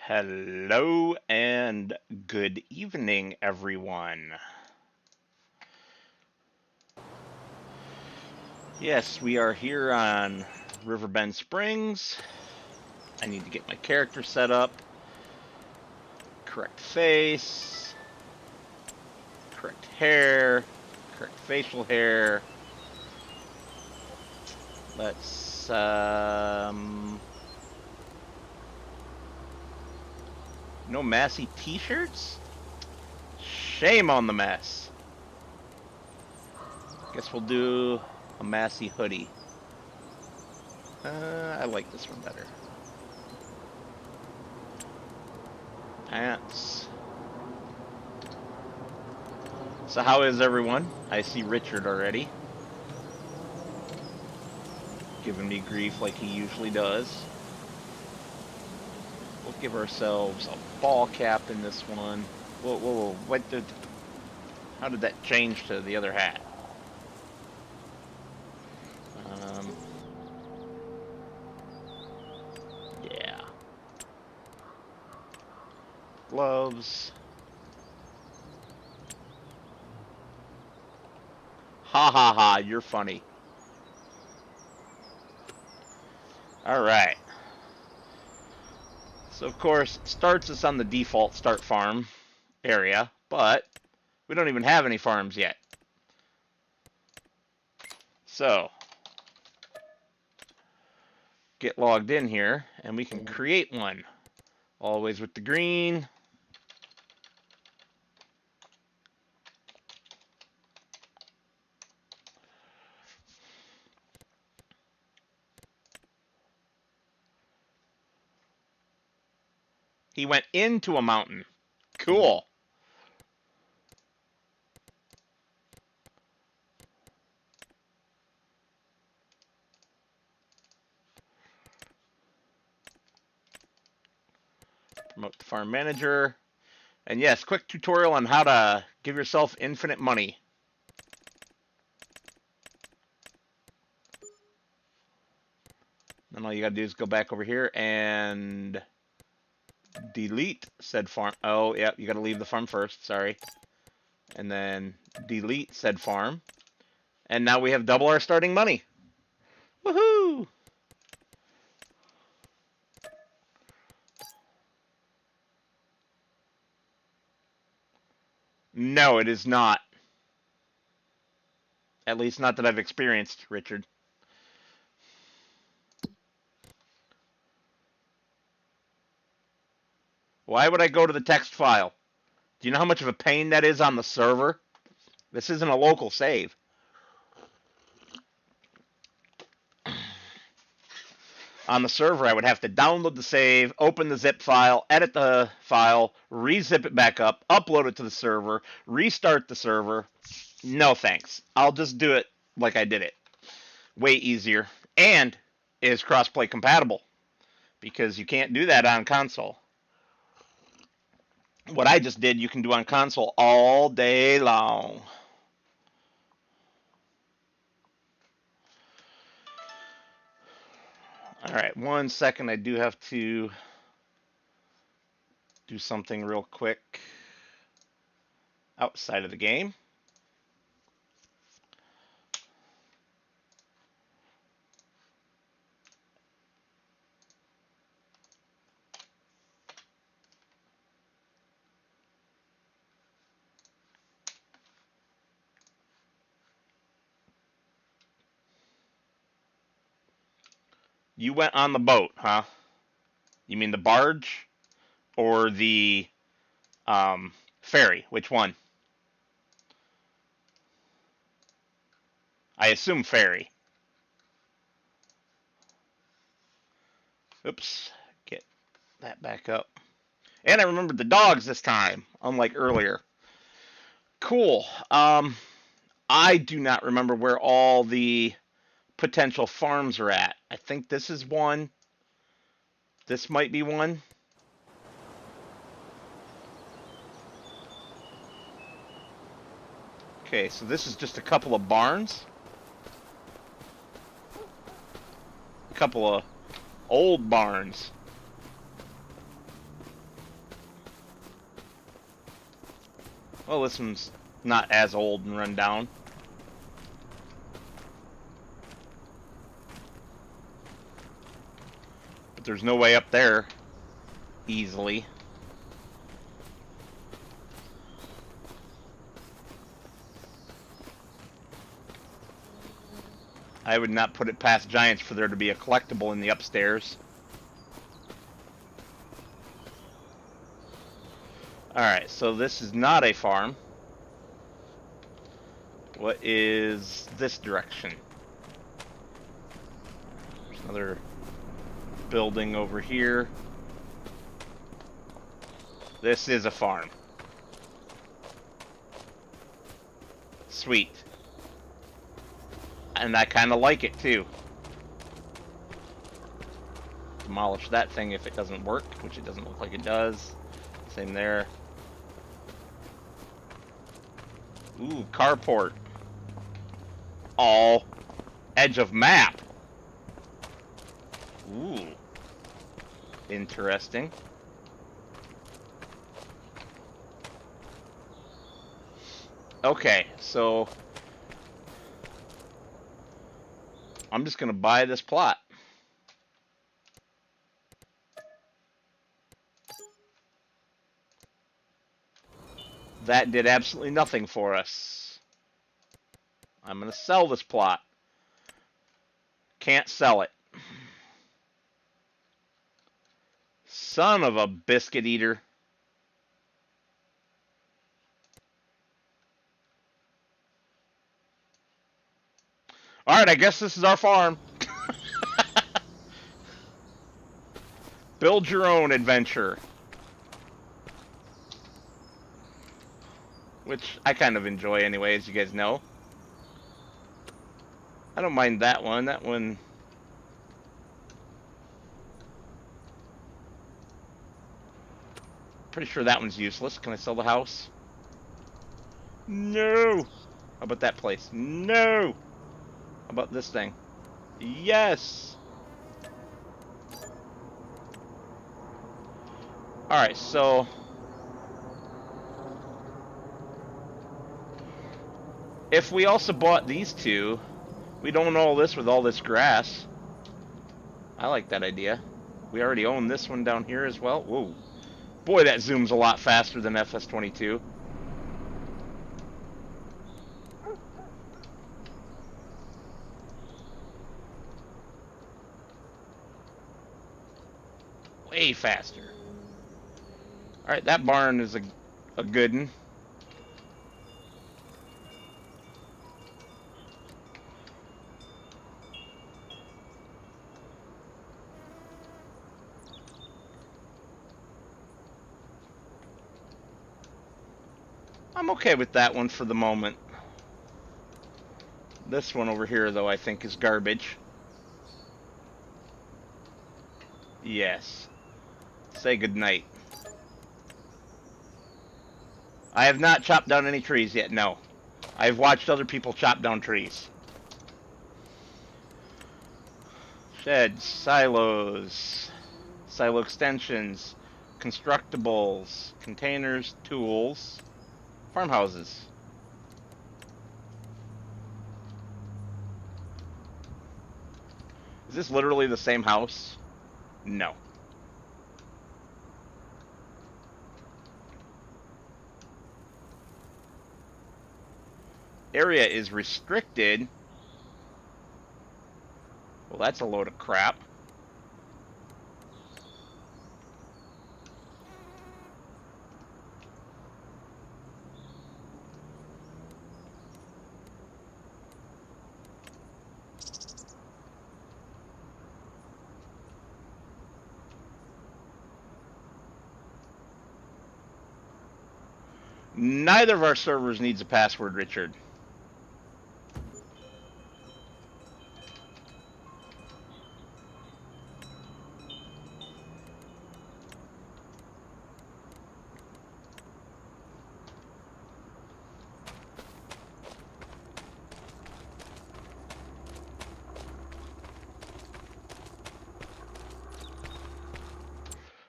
Hello and good evening, everyone. Yes, we are here on Riverbend Springs. I need to get my character set up. Correct face. Correct hair. Correct facial hair. Let's, no Massey t-shirts? Shame on the mess. Guess we'll do a Massey hoodie. I like this one better. Pants. So how is everyone? I see Richard already. Giving me grief like he usually does. We'll give ourselves a ball cap in this one. Whoa, whoa, whoa. What did... How did that change to the other hat? Yeah. Gloves. Ha ha ha, you're funny. Alright. So, of course, it starts us on the default start farm area, but we don't even have any farms yet. So, get logged in here, and we can create one. Always with the green. He went into a mountain. Cool. Promote the farm manager. And yes, quick tutorial on how to give yourself infinite money. Then all you gotta do is go back over here and delete said farm. Oh, yeah, you gotta leave the farm first, sorry. And then delete said farm. And now we have double our starting money. Woohoo! No, it is not. At least not that I've experienced, Richard. Why would I go to the text file? Do you know how much of a pain that is on the server? This isn't a local save. On the server, I would have to download the save, open the zip file, edit the file, re-zip it back up, upload it to the server, restart the server. No thanks. I'll just do it like I did it. Way easier. And is crossplay compatible, because you can't do that on console. What I just did, you can do on console all day long. All right, 1 second. I do have to do something real quick outside of the game. You went on the boat, huh? You mean the barge or the ferry? Which one? I assume ferry. Oops. Get that back up. And I remembered the dogs this time, unlike earlier. Cool. I do not remember where all the potential farms are at. I think this is one. This might be one. Okay, so this is just a couple of barns. A couple of old barns. Well, this one's not as old and run down. But there's no way up there easily. I would not put it past Giants for there to be a collectible in the upstairs. Alright, so this is not a farm. What is this direction? There's another building over here. This is a farm. Sweet. And I kind of like it too. Demolish that thing if it doesn't work, which it doesn't look like it does. Same there. Ooh, carport. All edge of map. Ooh. Interesting. Okay, so I'm just gonna buy this plot. That did absolutely nothing for us. I'm gonna sell this plot. Can't sell it. Son of a biscuit eater. Alright, I guess this is our farm. Build your own adventure. Which I kind of enjoy anyway, as you guys know. I don't mind that one. That one... Pretty sure that one's useless. Can I sell the house? No! How about that place? No! How about this thing? Yes! Alright, so... if we also bought these two, we'd own all this with all this grass. I like that idea. We already own this one down here as well. Whoa. Boy, that zooms a lot faster than FS25. Way faster. Alright, that barn is a good one. I'm okay with that one for the moment. This one over here, though, I think is garbage. Yes. Say goodnight. I have not chopped down any trees yet, no. I've watched other people chop down trees. Sheds, silos, silo extensions, constructibles, containers, tools, farmhouses. Is this literally the same house? No. Area is restricted. Well, that's a load of crap. Neither of our servers needs a password, Richard.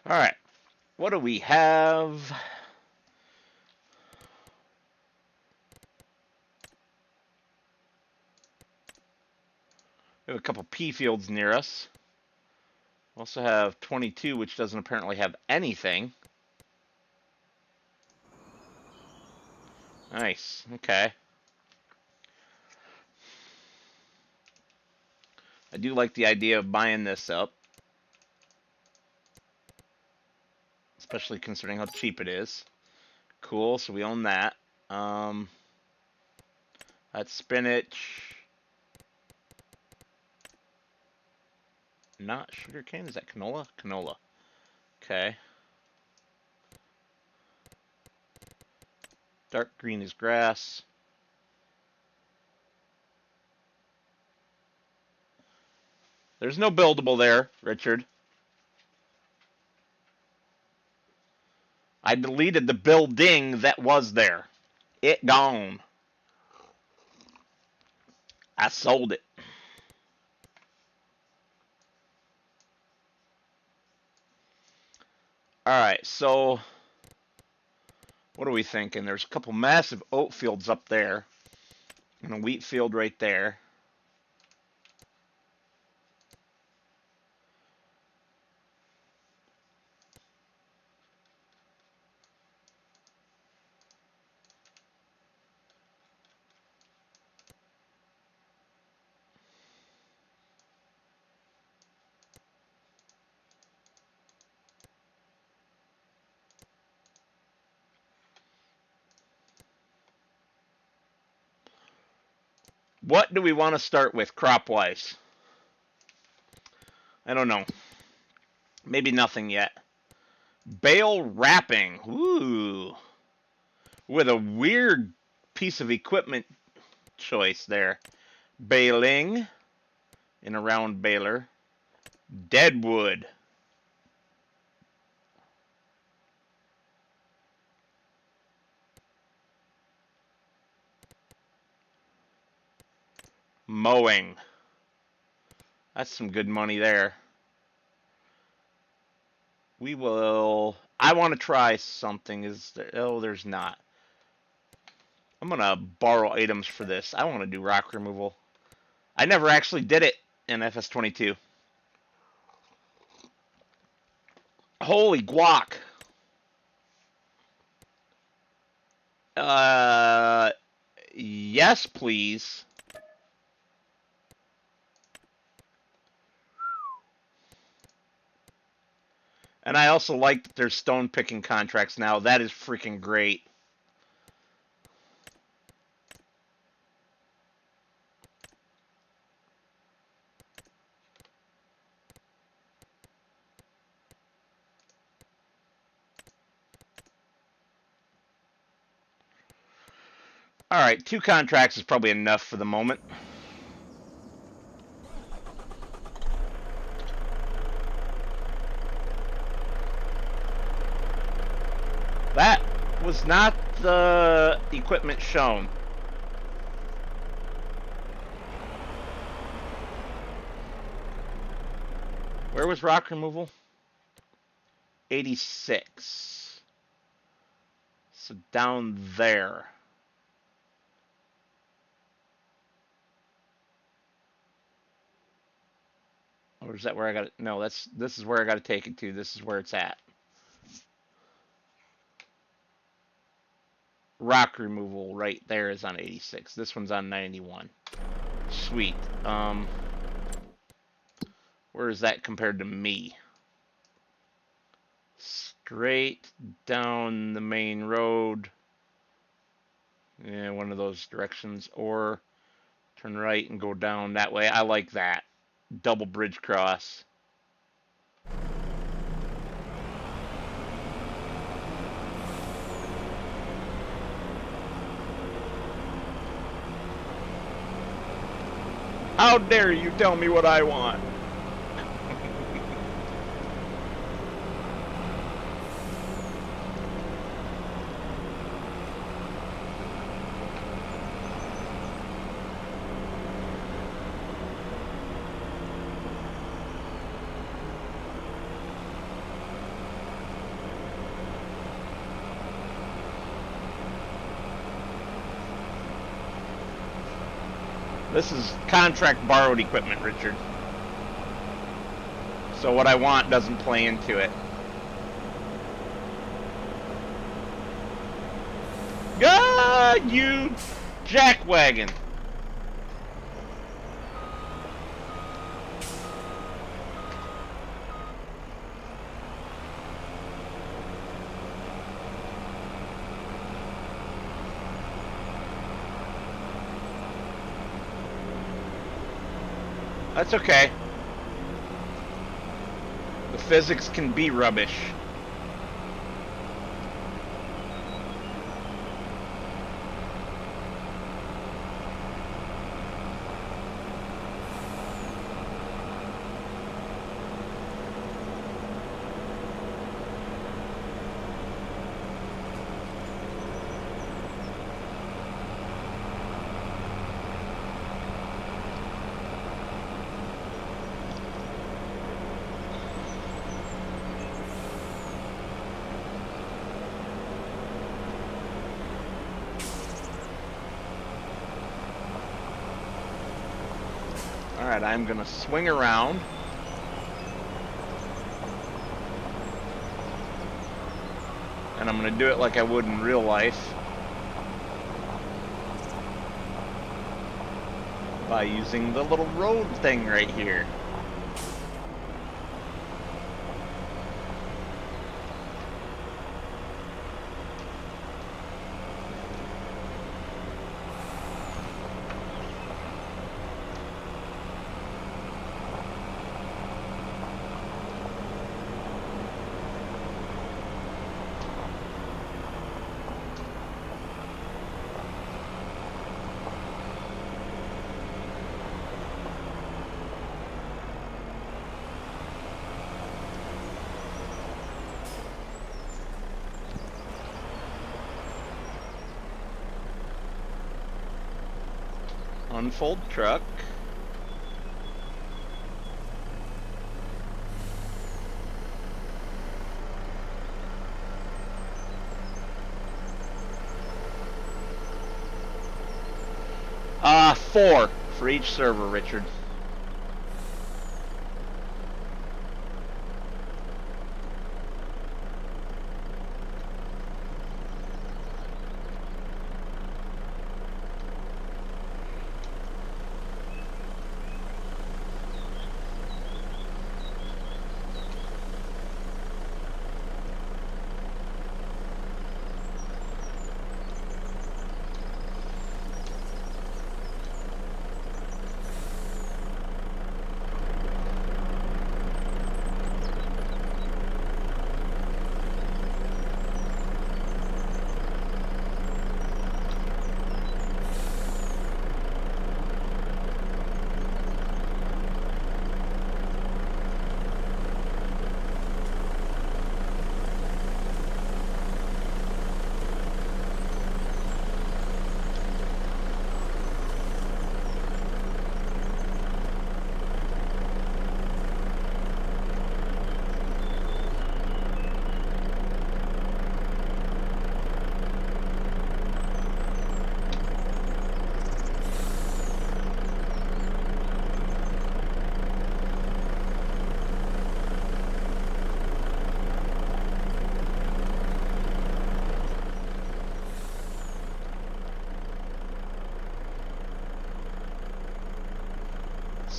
Alright, what do we have? We have a couple P fields near us. We also have 22, which doesn't apparently have anything. Nice. Okay. I do like the idea of buying this up, especially considering how cheap it is. Cool, so we own that. That's spinach. Not sugarcane, is that canola? Canola. Okay. Dark green is grass. There's no buildable there, Richard. I deleted the building that was there. It gone. I sold it. Alright, so what are we thinking? There's a couple massive oat fields up there. And a wheat field right there. What do we want to start with crop-wise? I don't know. Maybe nothing yet. Bale wrapping. Ooh. With a weird piece of equipment choice there. Baling in a round baler. Deadwood. Mowing. That's some good money there. We will... I want to try something. Is there... Oh, there's not. I'm going to borrow items for this. I want to do rock removal. I never actually did it in FS22. Holy guac. Yes, please. And I also like that there's stone picking contracts now. That is freaking great. Alright, 2 contracts is probably enough for the moment. That was not the equipment shown. Where was rock removal? 86. So down there. Or is that where I got it? No, this is where I got to take it to. This is where it's at. Rock removal right there is on 86. This one's on 91. Sweet. Where is that compared to me? Straight down the main road. Yeah, one of those directions. Or turn right and go down that way. I like that. Double bridge cross. How dare you tell me what I want? This is contract borrowed equipment, Richard. So what I want doesn't play into it. God, you jackwagon! That's okay. The physics can be rubbish. Alright, I'm gonna swing around. And I'm gonna do it like I would in real life. By using the little road thing right here. Unfold truck. Four for each server, Richard.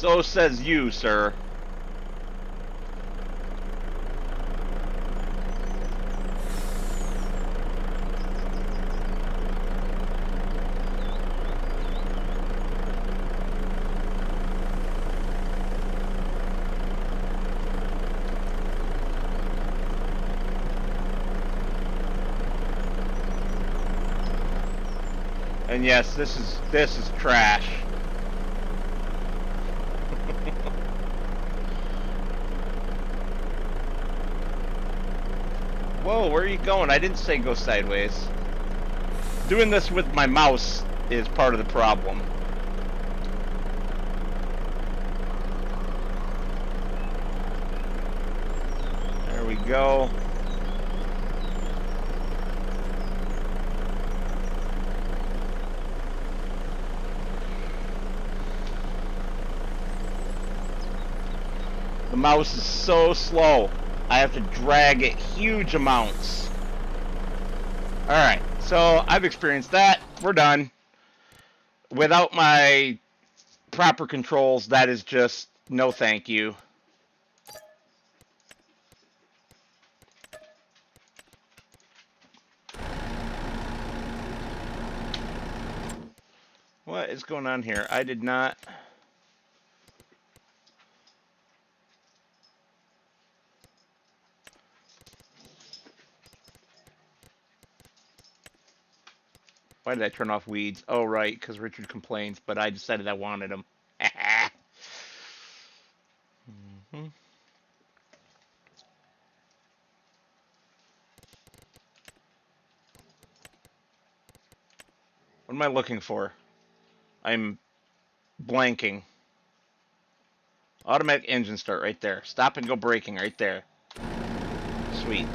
So says you, sir. And yes, this is trash. Whoa, where are you going? I didn't say go sideways. Doing this with my mouse is part of the problem. There we go. mouse is so slow. I have to drag it huge amounts. Alright, so I've experienced that. We're done. Without my proper controls, that is just no thank you. What is going on here? I did not... Why did I turn off weeds? Oh, right, because Richard complains, but I decided I wanted them. Mm-hmm. What am I looking for? I'm blanking. Automatic engine start right there. Stop and go braking right there. Sweet.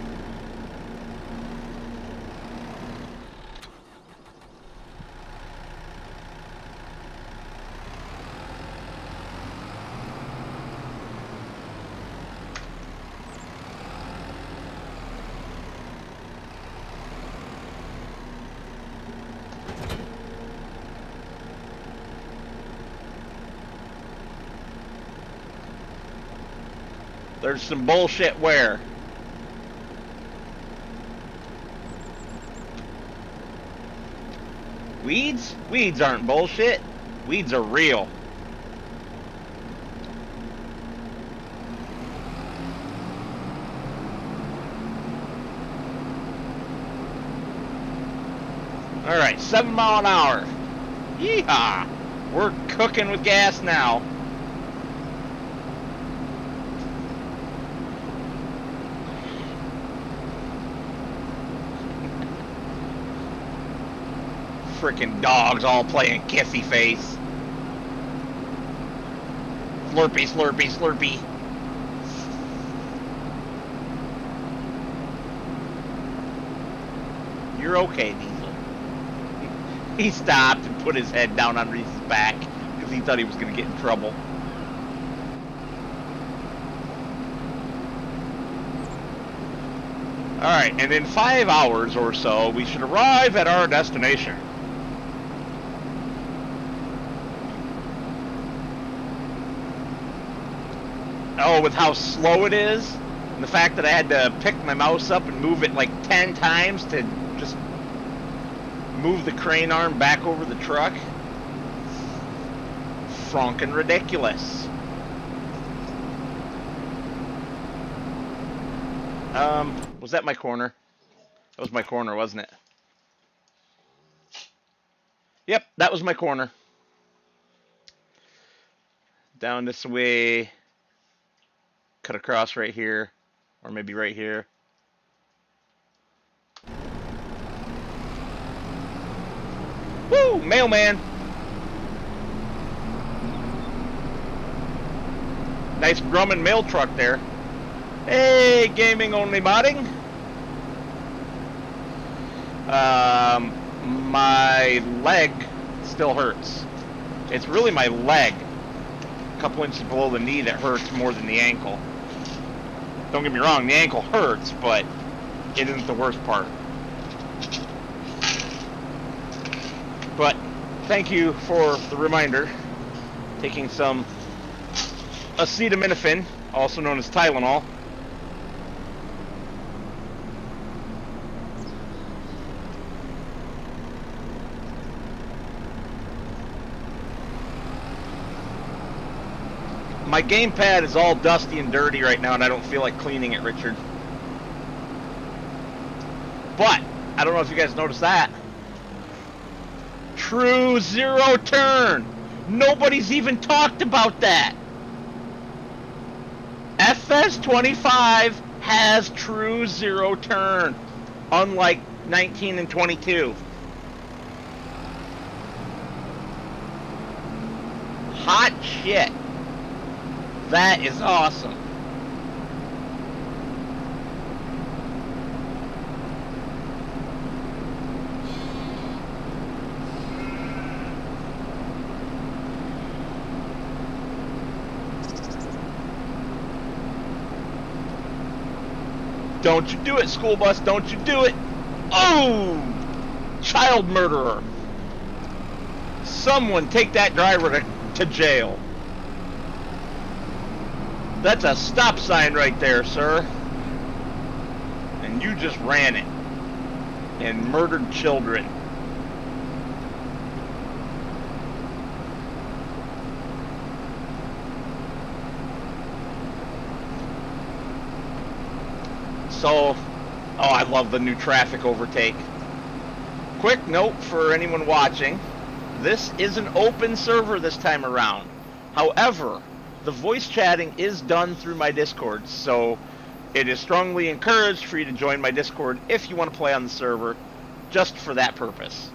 There's some bullshit where? Weeds? Weeds aren't bullshit. Weeds are real. Alright, 7 mile an hour. Yeehaw! We're cooking with gas now. Frickin' dogs all playing kissy face. Slurpy, slurpy, slurpy. You're okay, Diesel. He stopped and put his head down on Reese's back because he thought he was going to get in trouble. Alright, and in 5 hours or so, we should arrive at our destination. Oh, with how slow it is, and the fact that I had to pick my mouse up and move it like 10 times to just move the crane arm back over the truck. Franken ridiculous. Was that my corner? That was my corner, wasn't it? Yep, that was my corner. Down this way. Cut across right here. Or maybe right here. Woo! Mailman! Nice Grumman mail truck there. Hey, gaming only modding. My leg still hurts. It's really my leg. A couple inches below the knee that hurts more than the ankle. Don't get me wrong, the ankle hurts, but it isn't the worst part. But thank you for the reminder. Taking some acetaminophen, also known as Tylenol. My gamepad is all dusty and dirty right now, and I don't feel like cleaning it, Richard. But, I don't know if you guys noticed that. True zero turn! Nobody's even talked about that! FS25 has true zero turn, unlike 19 and 22. Hot shit. That is awesome. Don't you do it, school bus. Don't you do it. Oh! Child murderer. Someone take that driver to jail. That's a stop sign right there, sir. And you just ran it. And murdered children. So, oh, I love the new traffic overtake. Quick note for anyone watching. This is an open server this time around. However, the voice chatting is done through my Discord, so it is strongly encouraged for you to join my Discord if you want to play on the server, just for that purpose.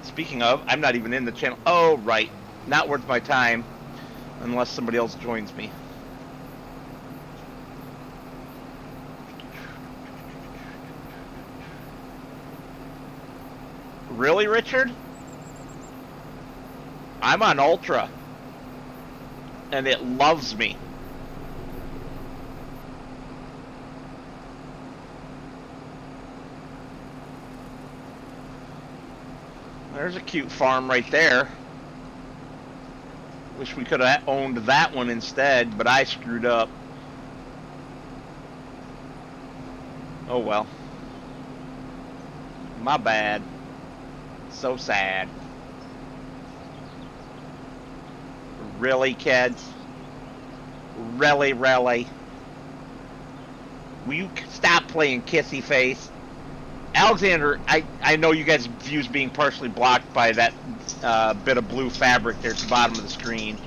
Speaking of, I'm not even in the channel. Oh, right. Not worth my time unless somebody else joins me. Really, Richard? I'm on Ultra. And it loves me. There's a cute farm right there. Wish we could have owned that one instead, but I screwed up. Oh well. My bad. So sad. Really, kids? Really? Will you stop playing kissy face? Alexander, I know you guys' views being partially blocked by that bit of blue fabric there at the bottom of the screen.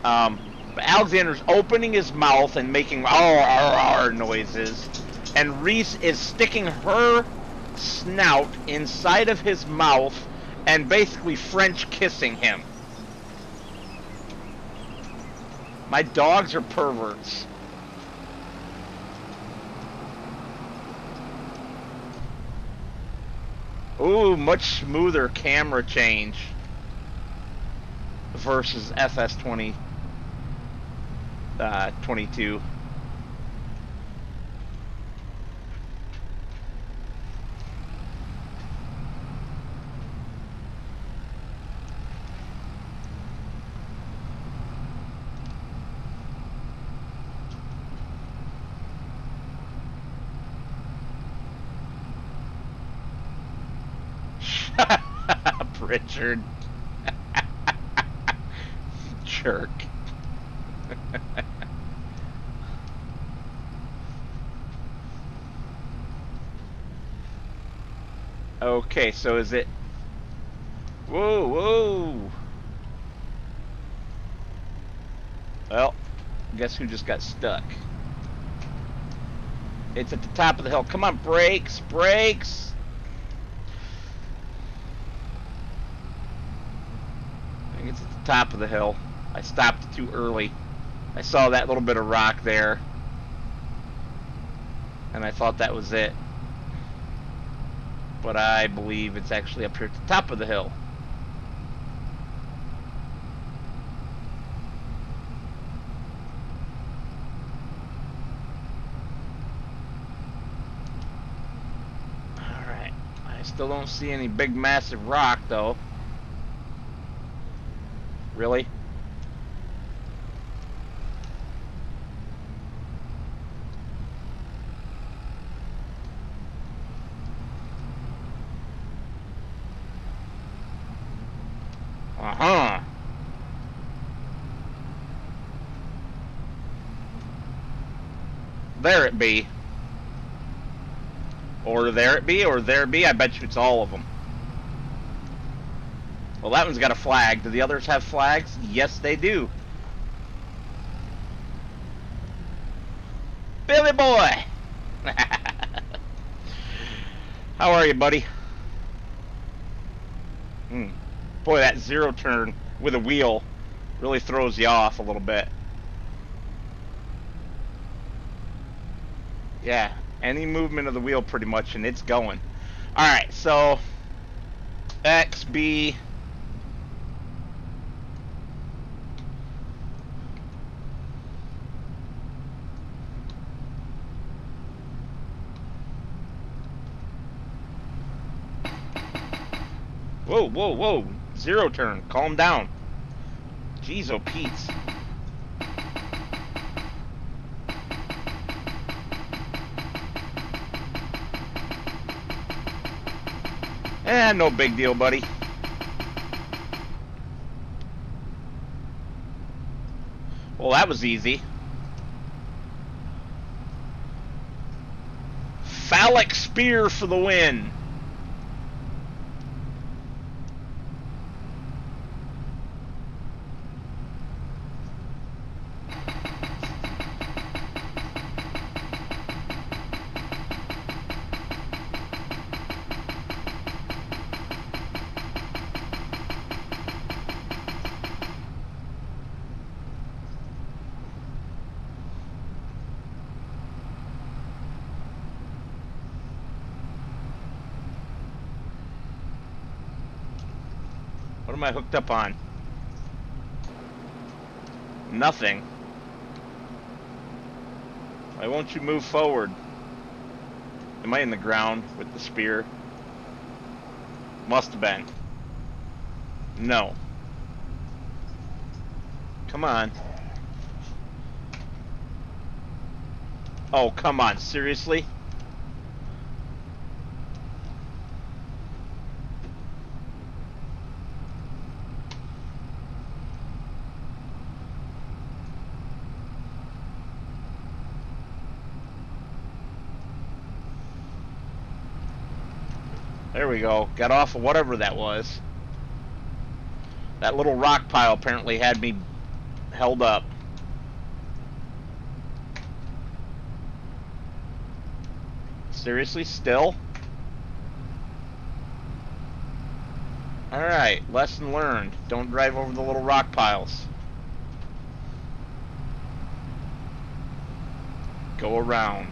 But Alexander's opening his mouth and making noises, and Reese is sticking her snout inside of his mouth and basically French kissing him. My dogs are perverts. Ooh, much smoother camera change versus FS20 22. Richard. Jerk. Okay, so is it... Whoa, whoa! Well, guess who just got stuck? It's at the top of the hill. Come on, brakes, brakes! It's at the top of the hill. I stopped too early. I saw that little bit of rock there, and I thought that was it. But I believe it's actually up here at the top of the hill. Alright. I still don't see any big massive rock though. Really? Uh-huh. There it be. Or there it be, or there be. I bet you it's all of them. Well, that one's got a flag. Do the others have flags? Yes, they do. Billy boy! How are you, buddy? Boy, that zero turn with a wheel really throws you off a little bit. Yeah, any movement of the wheel pretty much, and it's going. Alright, so... X, B... Whoa, whoa, whoa. Zero turn. Calm down. Jeez, oh Pete's. No big deal, buddy. Well, that was easy. Phallic spear for the win. What am I hooked up on? Nothing. Why won't you move forward? Am I in the ground with the spear? Must have been. No. Come on. Oh, come on. Seriously? There we go. Got off of whatever that was. That little rock pile apparently had me held up. Seriously? Still? Alright, lesson learned. Don't drive over the little rock piles. Go around.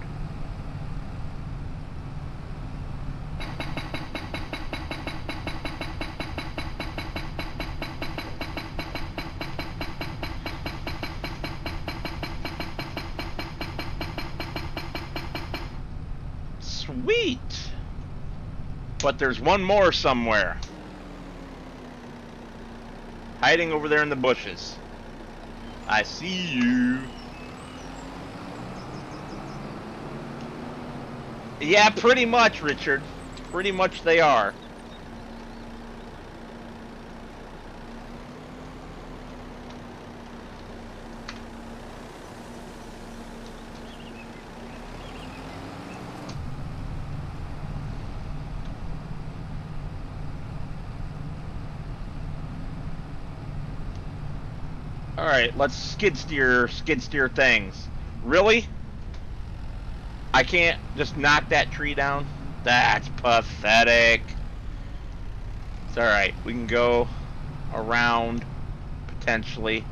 Sweet! But there's one more somewhere. Hiding over there in the bushes. I see you. Yeah, pretty much, Richard. Pretty much they are. Alright, let's skid steer things. Really? I can't just knock that tree down? That's pathetic. It's alright, we can go around, potentially.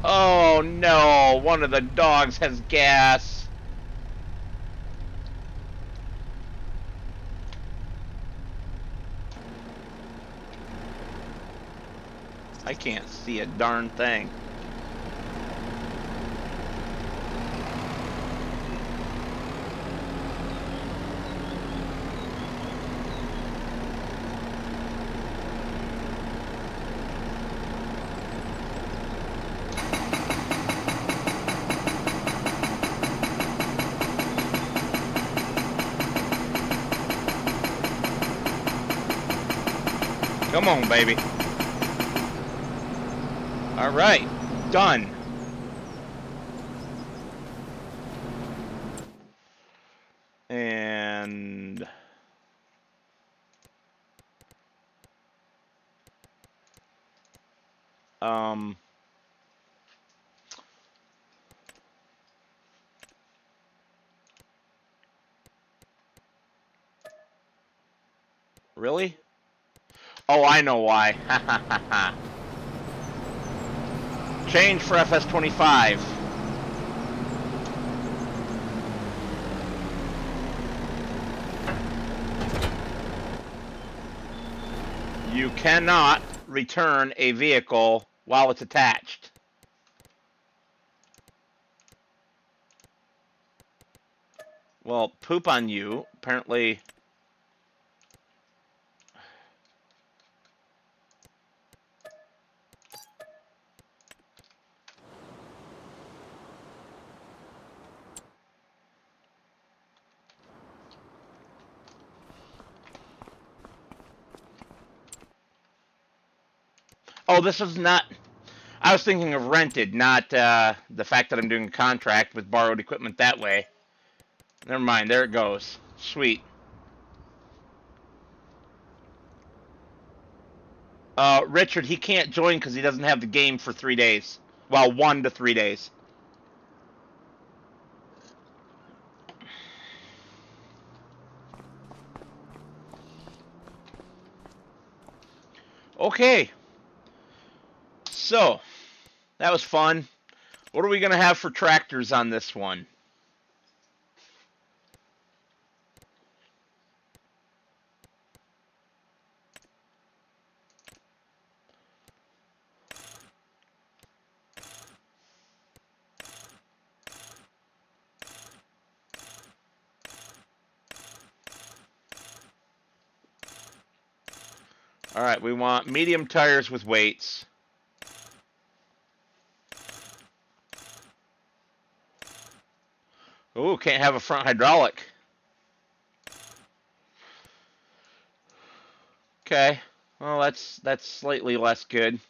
Oh no, one of the dogs has gas. I can't see a darn thing. Come on, baby. All right, done. And really? Oh, I know why. Ha ha ha ha. Change for FS25. You cannot return a vehicle while it's attached. Well, poop on you. Apparently. Oh, this is not. I was thinking of rented, not the fact that I'm doing a contract with borrowed equipment that way. Never mind. There it goes. Sweet. Richard, he can't join because he doesn't have the game for 3 days. Well, 1 to 3 days. Okay. So, that was fun. What are we going to have for tractors on this one? All right, we want medium tires with weights. Ooh, can't have a front hydraulic. Okay. Well, that's slightly less good.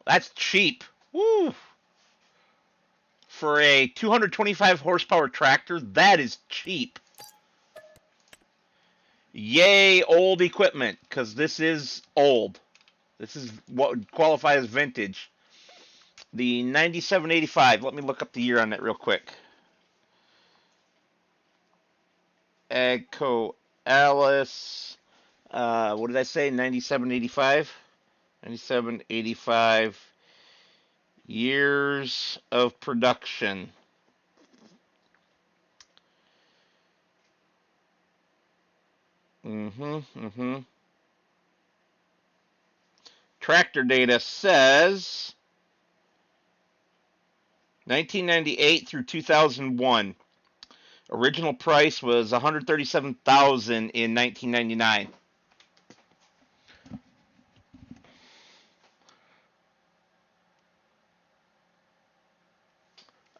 That's cheap. Woo! For a 225 horsepower tractor, that is cheap. Yay, old equipment, because this is old. This is what would qualify as vintage. The 9785. Let me look up the year on that real quick. Agco Alice. What did I say? 9785? 9785 years of production. Tractor data says 1998 through 2001. Original price was $137,000 in 1999.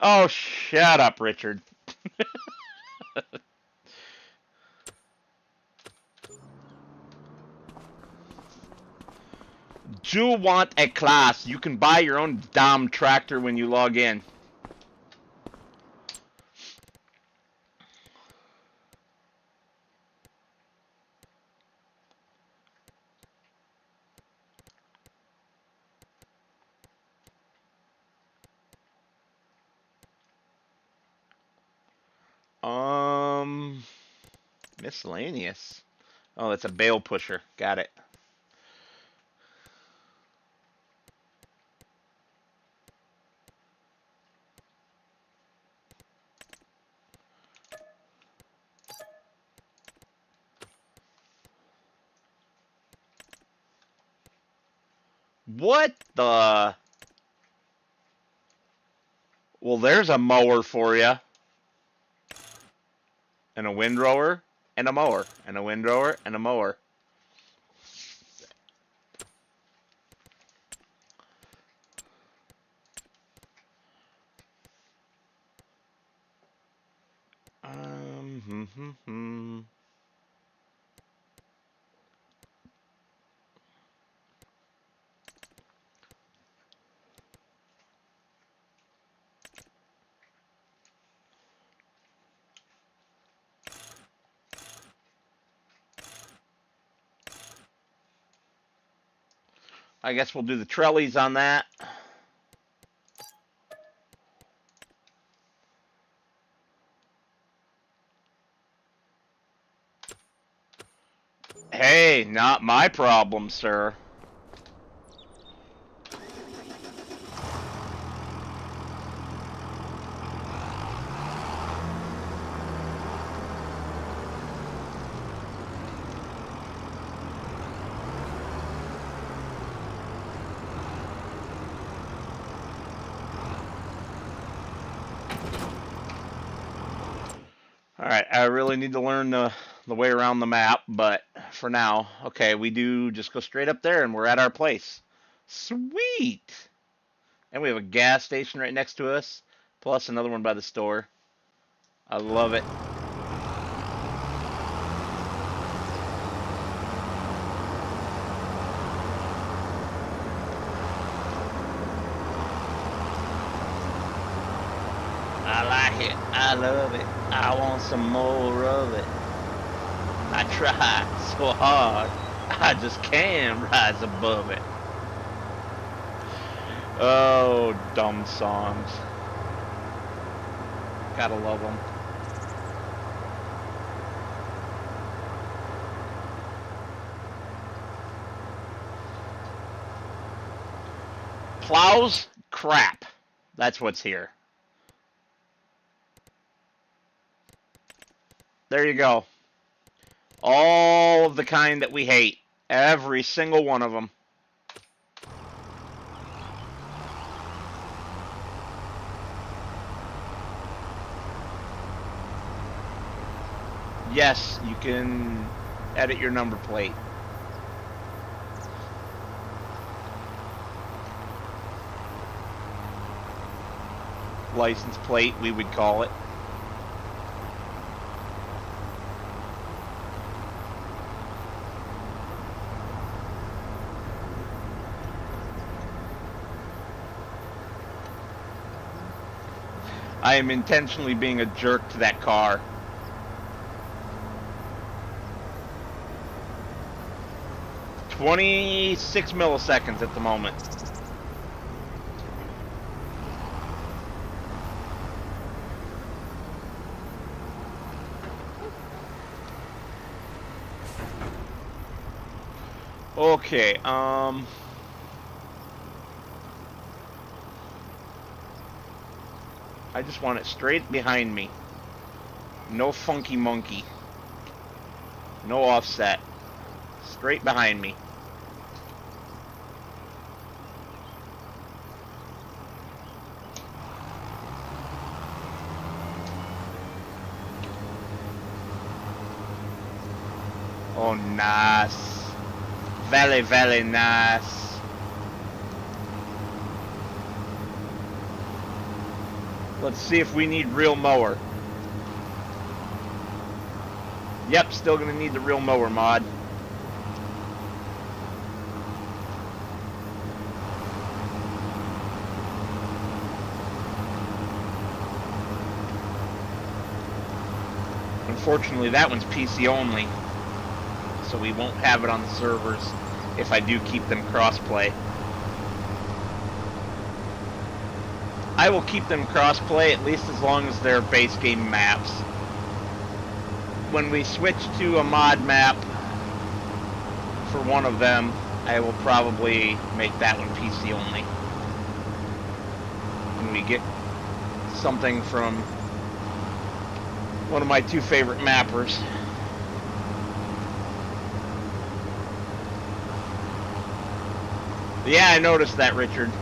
Oh, shut up, Richard. Do you want a class? You can buy your own damn tractor when you log in. Miscellaneous. Oh, it's a bale pusher. Got it. What the? Well, there's a mower for you. And a windrower, and a mower, and a windrower, and a mower. I guess we'll do the trellies on that. Hey, not my problem, sir. Alright, I really need to learn the way around the map, but for now, okay, we do just go straight up there and we're at our place. Sweet! And we have a gas station right next to us, plus another one by the store. I love it. I like it. I love it. I want some more of it. I try so hard. I just can't rise above it. Oh, dumb songs. Gotta love them. Plows? Crap. That's what's here. There you go. All of the kind that we hate. Every single one of them. Yes, you can edit your number plate. License plate, we would call it. I am intentionally being a jerk to that car. "26 milliseconds at the moment." Okay, I just want it straight behind me. No funky monkey. No offset. Straight behind me. Oh, nice. Very, very nice. Let's see if we need real mower. Yep, still gonna need the real mower mod. Unfortunately, that one's PC only, so we won't have it on the servers if I do keep them cross-play. I will keep them cross-play at least as long as they're base game maps. When we switch to a mod map for one of them, I will probably make that one PC only. When we get something from one of my two favorite mappers. Yeah, I noticed that, Richard.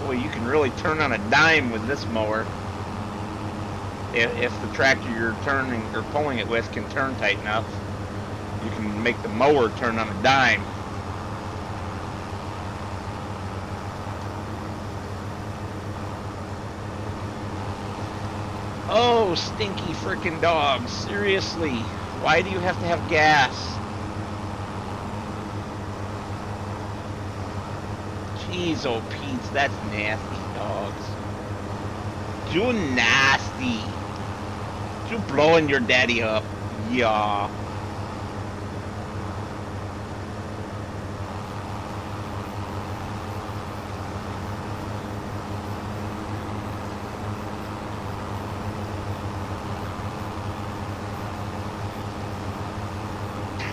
Boy, you can really turn on a dime with this mower. If the tractor you're turning or pulling it with can turn tight enough, you can make the mower turn on a dime. Oh, stinky frickin' dogs. Seriously, why do you have to have gas? Jeez, oh Pete, that's nasty, dogs. Too nasty. You blowing your daddy up. Yeah.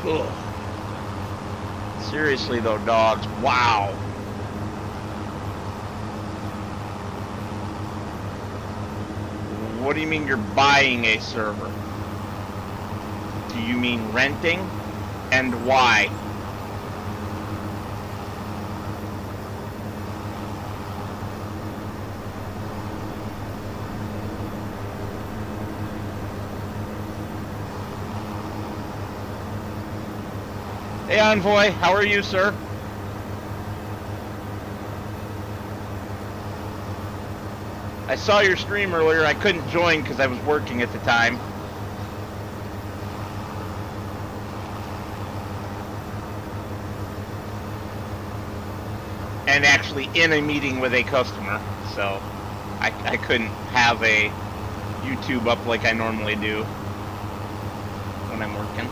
Ugh. Seriously though, dogs. Wow. What do you mean you're buying a server? Do you mean renting? And why? Hey Envoy, how are you, sir? I saw your stream earlier. I couldn't join because I was working at the time. And actually in a meeting with a customer, so I couldn't have a YouTube up like I normally do when I'm working.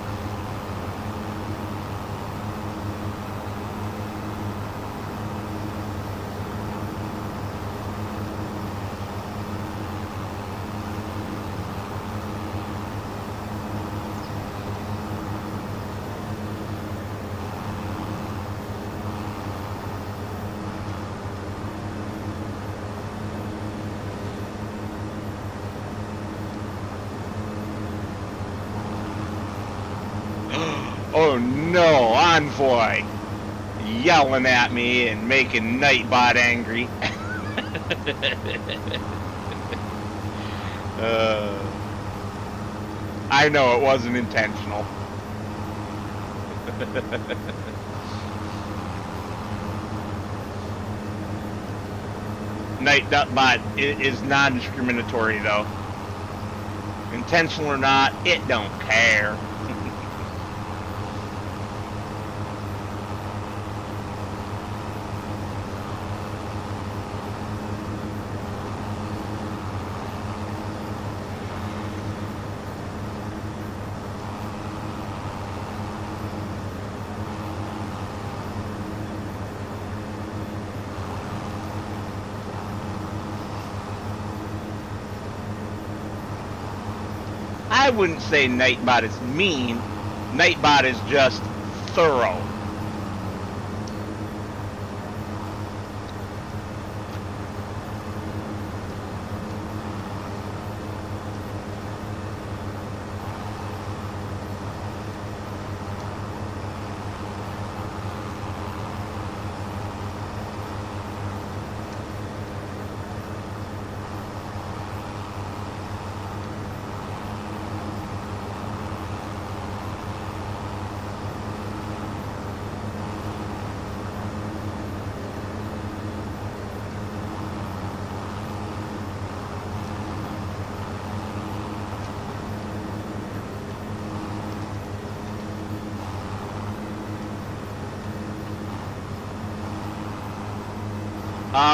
Oh no, Envoy! Yelling at me and making Nightbot angry. I know it wasn't intentional. Nightbot is non-discriminatory though. Intentional or not, it don't care. I wouldn't say Nightbot is mean. Nightbot is just thorough.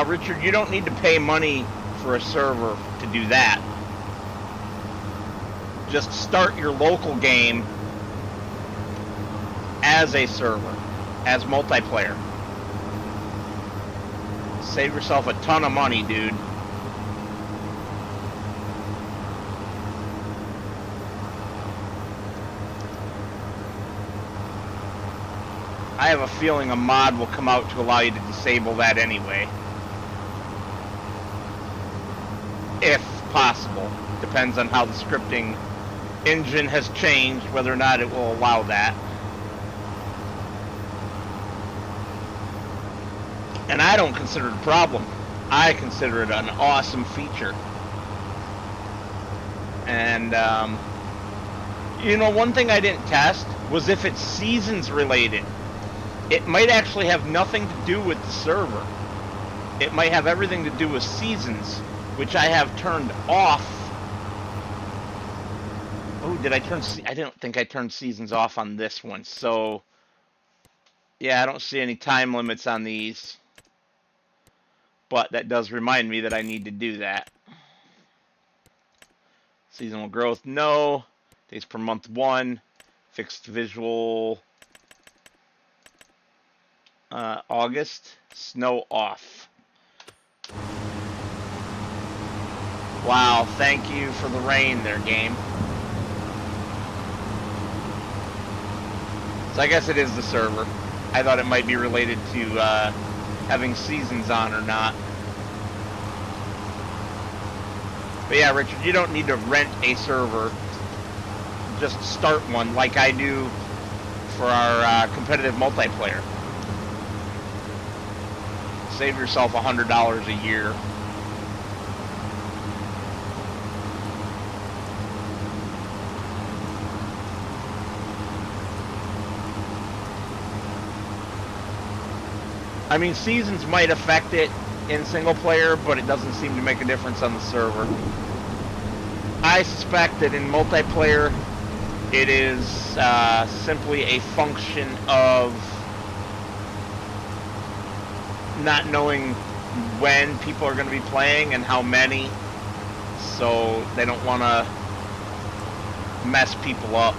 Richard, you don't need to pay money for a server to do that. Just start your local game as a server, as multiplayer. Save yourself a ton of money, dude. I have a feeling a mod will come out to allow you to disable that anyway. If possible. Depends on how the scripting engine has changed, whether or not it will allow that. And I don't consider it a problem. I consider it an awesome feature. And, you know, one thing I didn't test was if it's seasons related. It might actually have nothing to do with the server. It might have everything to do with seasons, which I have turned off. Oh, did I turn? I didn't think I turned seasons off on this one. So, yeah, I don't see any time limits on these. But that does remind me that I need to do that. Seasonal growth, no. Days per month, 1. Fixed visual, August. Snow off. Wow, thank you for the rain there, game. So I guess it is the server. I thought it might be related to having seasons on or not. But yeah, Richard, you don't need to rent a server. Just start one like I do for our competitive multiplayer. Save yourself $100 a year. I mean, seasons might affect it in single player, but it doesn't seem to make a difference on the server. I suspect that in multiplayer, it is simply a function of not knowing when people are going to be playing and how many, so they don't want to mess people up.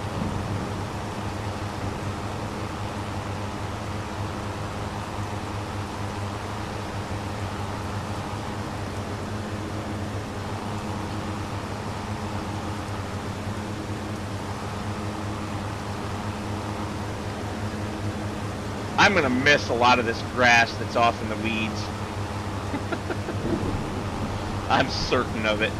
I'm going to miss a lot of this grass that's off in the weeds. I'm certain of it.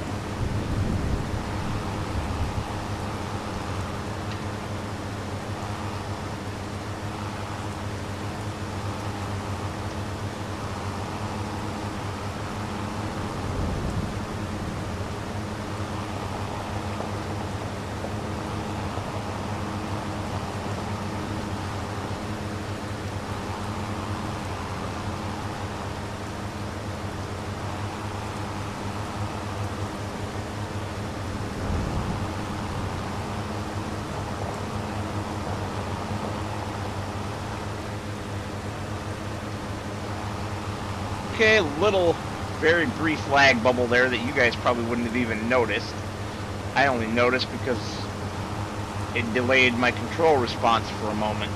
Okay, little, very brief lag bubble there that you guys probably wouldn't have even noticed. I only noticed because it delayed my control response for a moment.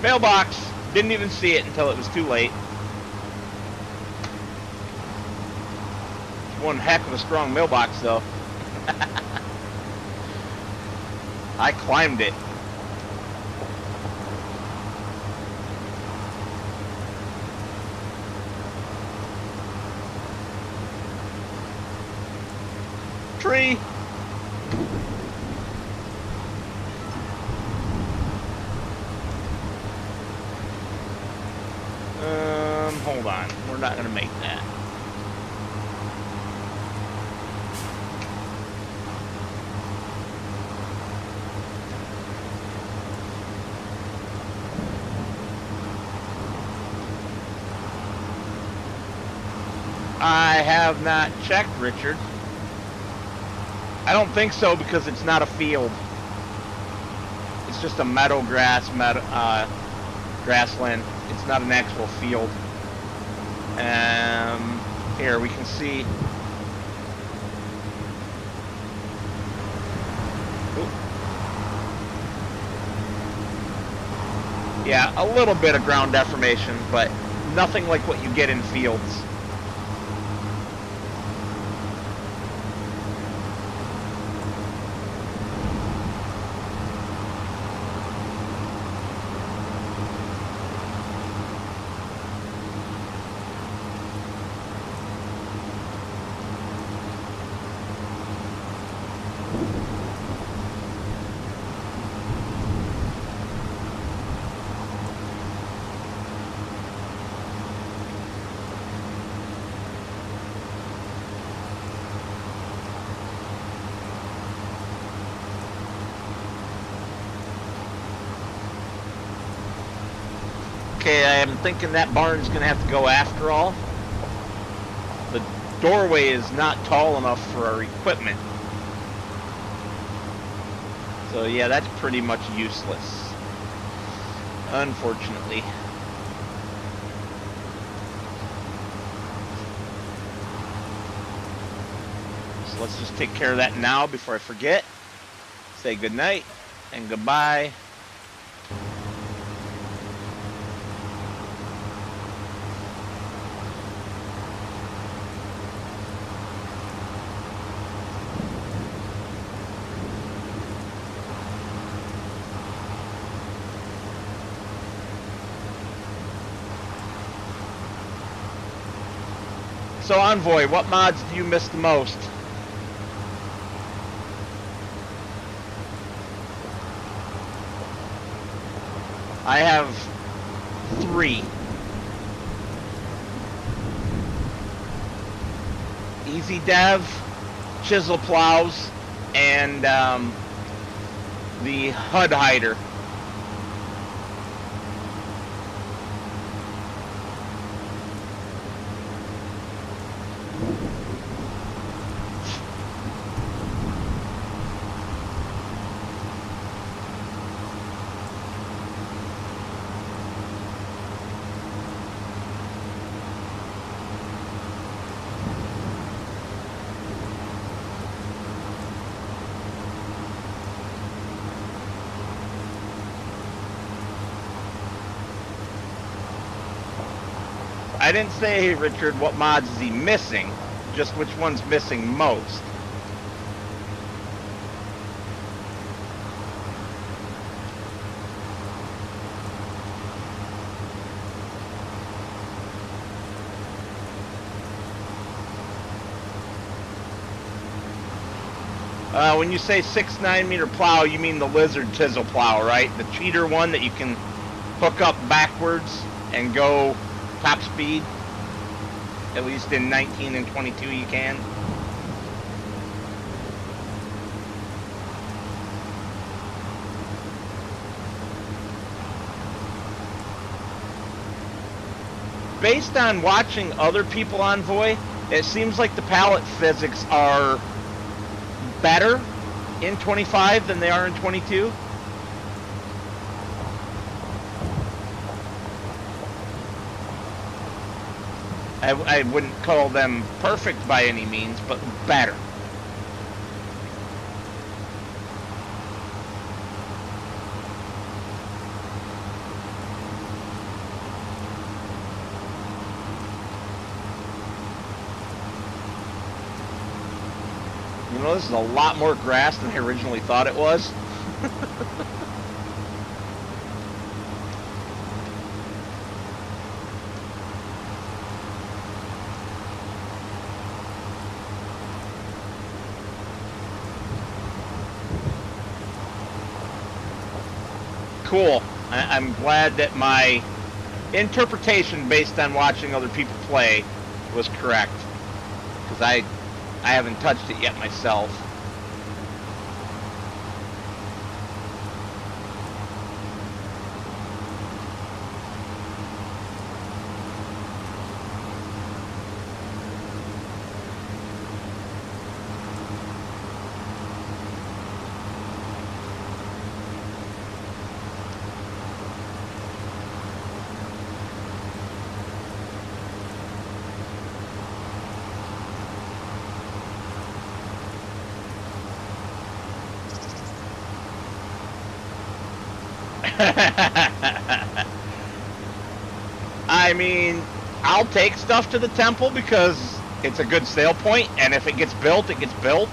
Mailbox! Didn't even see it until it was too late. One heck of a strong mailbox, though. I climbed it. Tree! Hold on. We're not going to make that. I have not checked, Richard. I don't think so because it's not a field. It's just a meadow grassland. It's not an actual field. Here we can see. Ooh. Yeah, a little bit of ground deformation, but nothing like what you get in fields. Okay, I am thinking that barn's gonna have to go after all. The doorway is not tall enough for our equipment. So yeah, that's pretty much useless, unfortunately. So let's just take care of that now before I forget. Say goodnight and goodbye. So Envoy, what mods do you miss the most? I have 3. Easy Dev, Chisel Plows, and the HUD Hider. I didn't say, Richard, what mods is he missing, just which one's missing most. When you say 6-9 meter plow, you mean the lizard chisel plow, right? The cheater one that you can hook up backwards and go top speed. At least in 19 and 22 you can. Based on watching other people on Voy, it seems like the pallet physics are better in 25 than they are in 22. I wouldn't call them perfect by any means, but better. You know, this is a lot more grass than I originally thought it was. Cool. I'm glad that my interpretation based on watching other people play was correct, because I haven't touched it yet myself. I mean, I'll take stuff to the temple because it's a good sale point, and if it gets built, it gets built.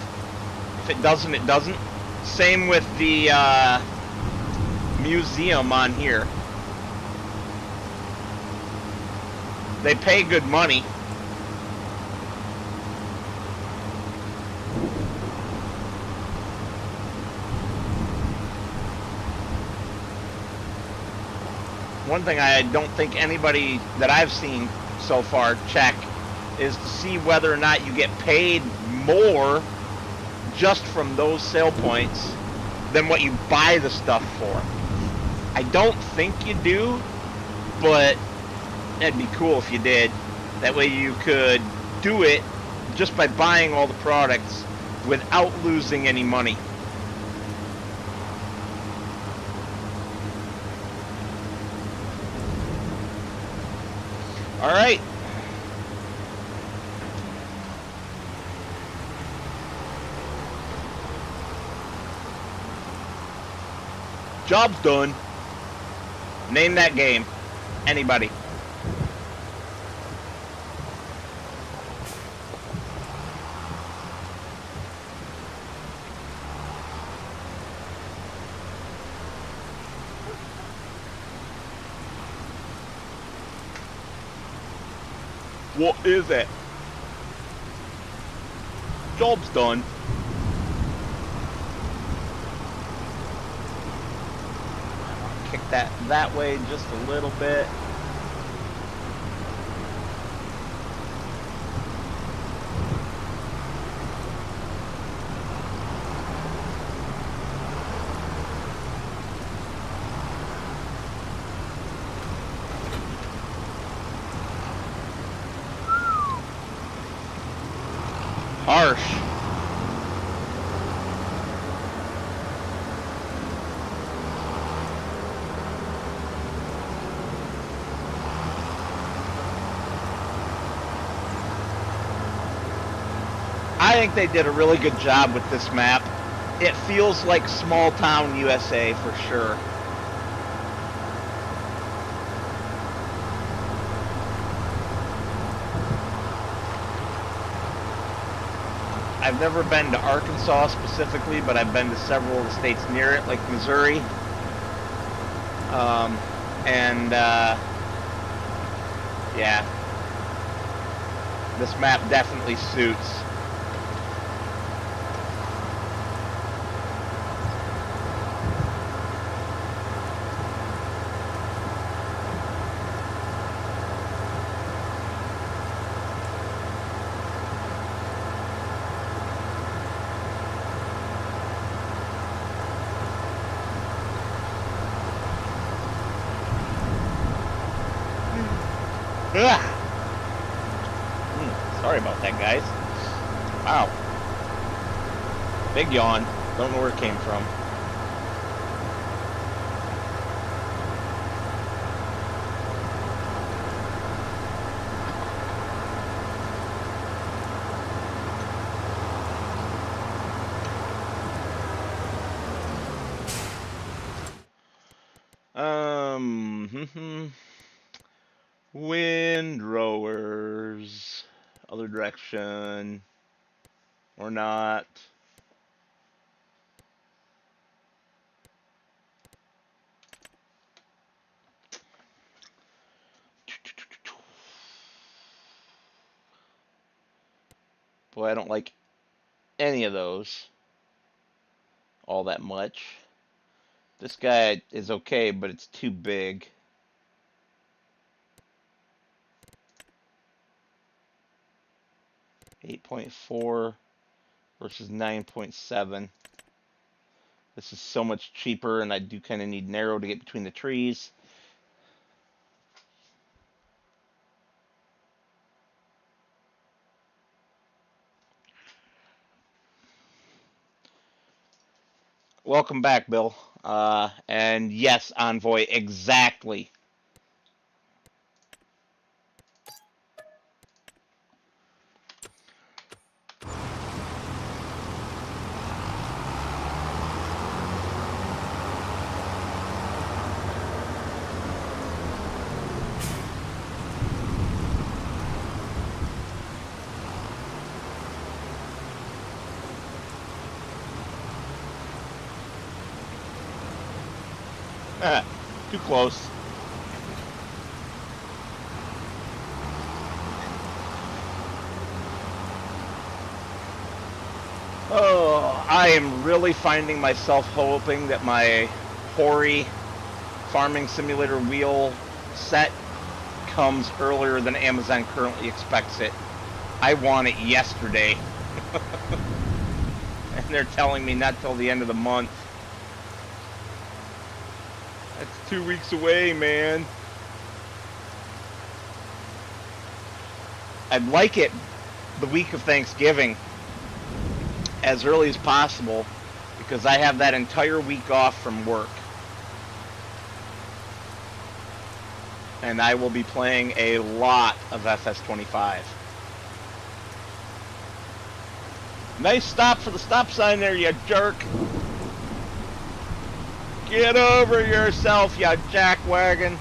If it doesn't, it doesn't. Same with the museum on here. They pay good money. One thing I don't think anybody that I've seen so far check is to see whether or not you get paid more just from those sale points than what you buy the stuff for. I don't think you do, but that'd be cool if you did. That way you could do it just by buying all the products without losing any money. All right. Job's done. Name that game. Anybody. What is it? Job's done. Kick that way just a little bit. Harsh. I think they did a really good job with this map. It feels like small town USA for sure. I've never been to Arkansas specifically, but I've been to several of the states near it, like Missouri. Yeah, this map definitely suits. Sorry about that, guys. Wow. Big yawn. Don't know where it came from. Wind rowers. Other direction. Or not. Boy, I don't like any of those all that much. This guy is okay, but it's too big. $8.4 versus 9.7. This is so much cheaper, and I do kind of need narrow to get between the trees. Welcome back, Bill. And yes, Envoy, exactly. Too close. Oh, I am really finding myself hoping that my Hori Farming Simulator wheel set comes earlier than Amazon currently expects it. I want it yesterday. And they're telling me not till the end of the month. That's 2 weeks away, man. I'd like it the week of Thanksgiving as early as possible because I have that entire week off from work. And I will be playing a lot of FS25. Nice stop for the stop sign there, you jerk. Get over yourself, you jackwagon.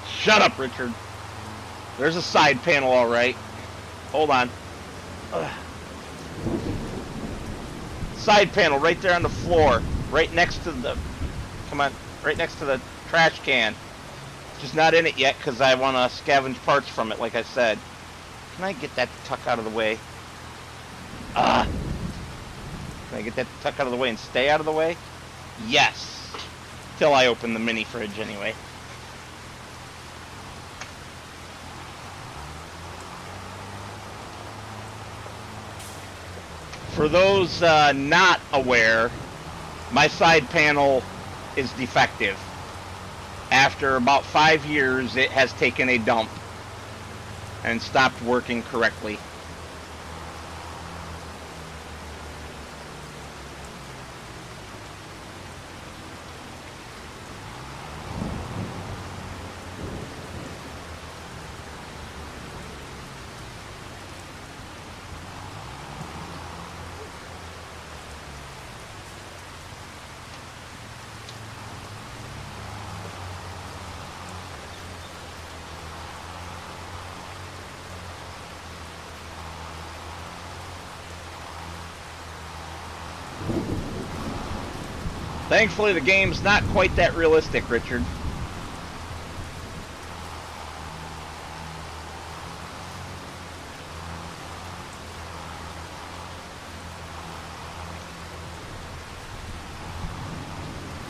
Shut up, Richard. There's a side panel, all right. Hold on. Ugh. Side panel right there on the floor, right next to the, come on, right next to the trash can. Just not in it yet because I want to scavenge parts from it, like I said. Can I get that tuck out of the way? Can I get that tuck out of the way and stay out of the way? Yes. Till I open the mini fridge anyway. For those not aware, my side panel is defective. After about 5 years, it has taken a dump and stopped working correctly. Thankfully, the game's not quite that realistic, Richard.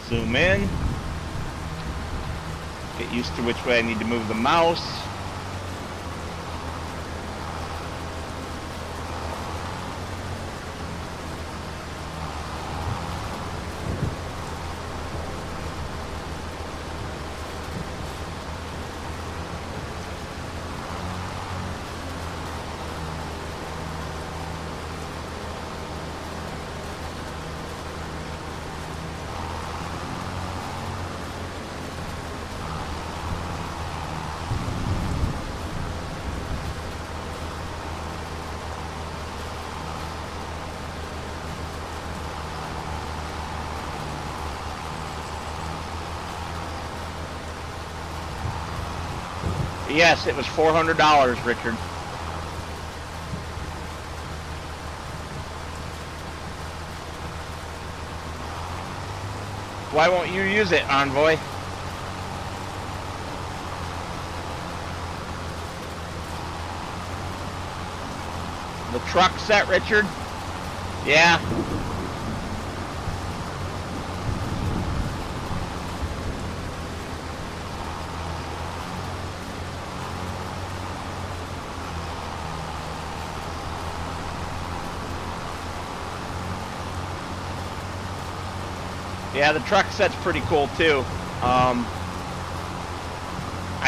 Zoom in. Get used to which way I need to move the mouse. Yes, it was $400, Richard. Why won't you use it, Envoy? The truck set, Richard? Yeah. Yeah, the truck set's pretty cool too. I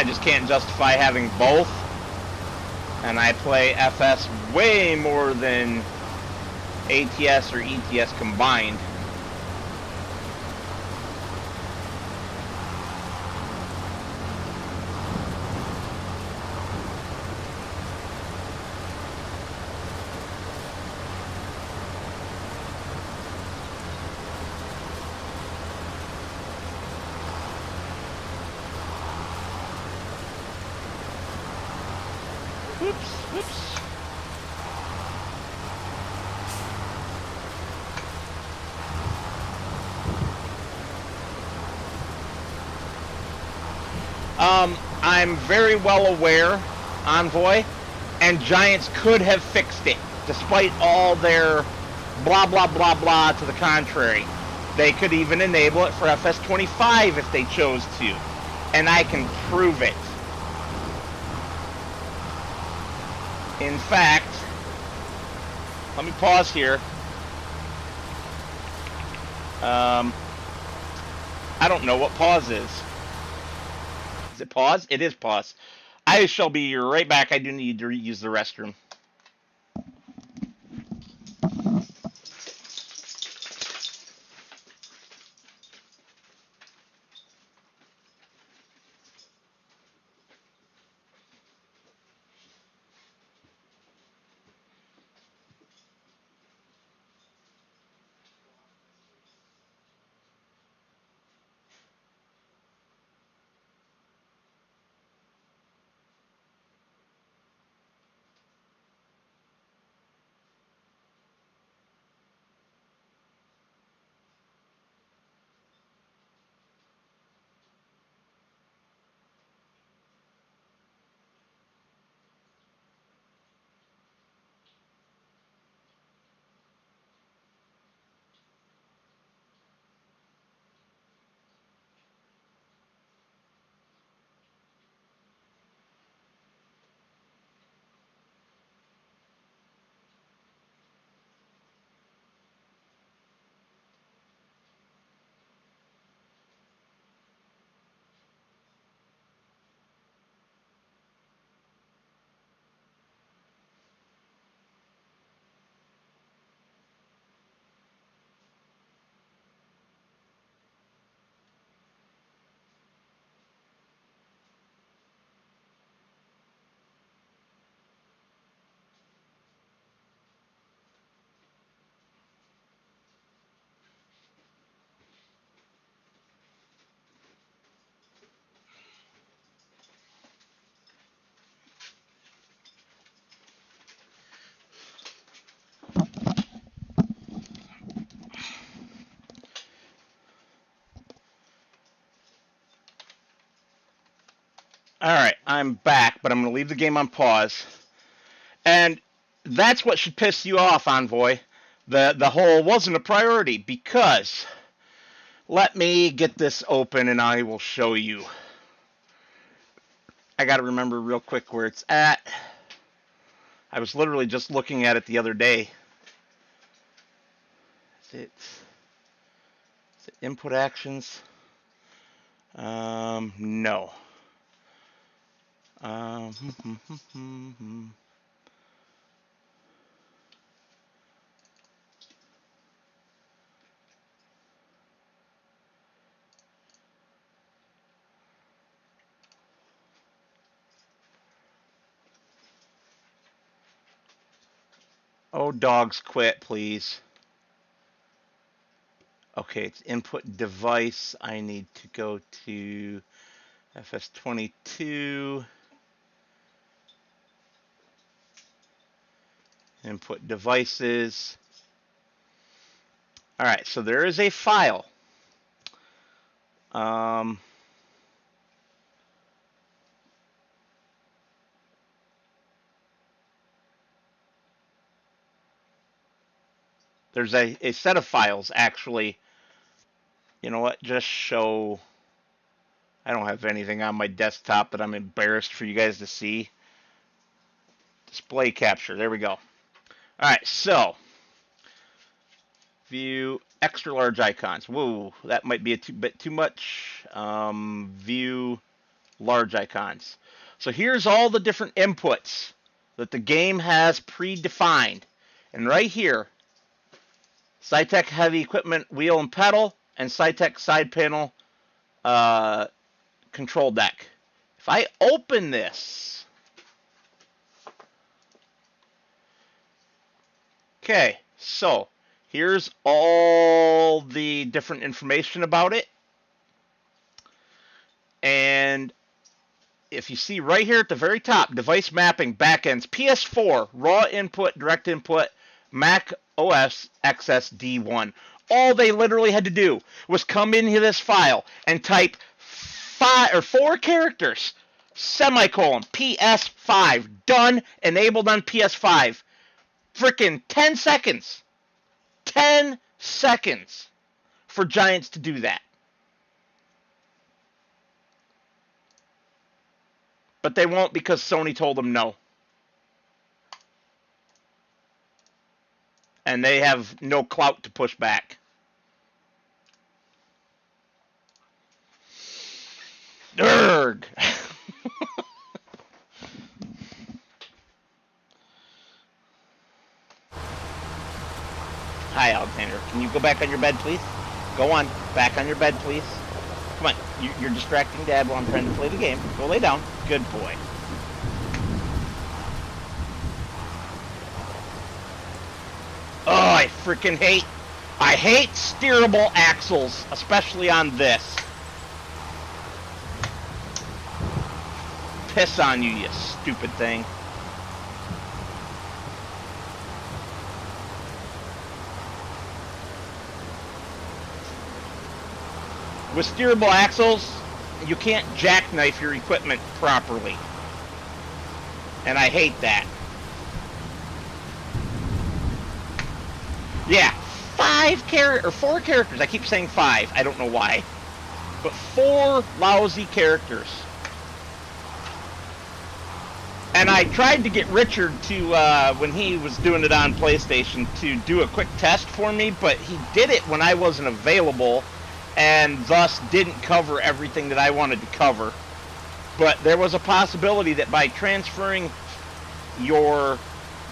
just can't justify having both. And I play FS way more than ATS or ETS combined. Whoops. I'm very well aware, Envoy, and Giants could have fixed it, despite all their blah, blah, blah, blah to the contrary. They could even enable it for FS25 if they chose to, and I can prove it. In fact, let me pause here. I don't know what pause is. Is Is it pause? It is pause. I shall be right back. I do need to use the restroom. All right, I'm back, but I'm going to leave the game on pause. And that's what should piss you off, Envoy. The whole wasn't a priority, because let me get this open and I will show you. I got to remember real quick where it's at. I was literally just looking at it the other day. Is it input actions? No. Oh, dogs, quit, please. Okay, it's input device. I need to go to FS22. Input devices. All right, so there is a file. There's a set of files, actually. You know what? Just show. I don't have anything on my desktop that I'm embarrassed for you guys to see. Display capture. There we go. All right, so view extra large icons. Whoa, that might be a bit too much. View large icons. So here's all the different inputs that the game has predefined. And right here, Cytec heavy equipment wheel and pedal, and Cytec side panel control deck. If I open this, okay, so here's all the different information about it. And if you see right here at the very top, device mapping, backends, PS4, raw input, direct input, Mac OS XSD1. All they literally had to do was come into this file and type 4 characters, semicolon, PS5, done, enabled on PS5. Frickin' 10 seconds. 10 seconds for Giants to do that. But they won't, because Sony told them no. And they have no clout to push back. Durg. Hi, Alexander. Can you go back on your bed, please? Go on. Back on your bed, please. Come on. You're distracting Dad while I'm trying to play the game. Go lay down. Good boy. Oh, I freaking hate... I hate steerable axles, especially on this. Piss on you, you stupid thing. With steerable axles, you can't jackknife your equipment properly. And I hate that. Yeah, 4 characters. I keep saying 5. I don't know why. But 4 lousy characters. And I tried to get Richard to, when he was doing it on PlayStation, to do a quick test for me, but he did it when I wasn't available, and thus didn't cover everything that I wanted to cover. But there was a possibility that by transferring your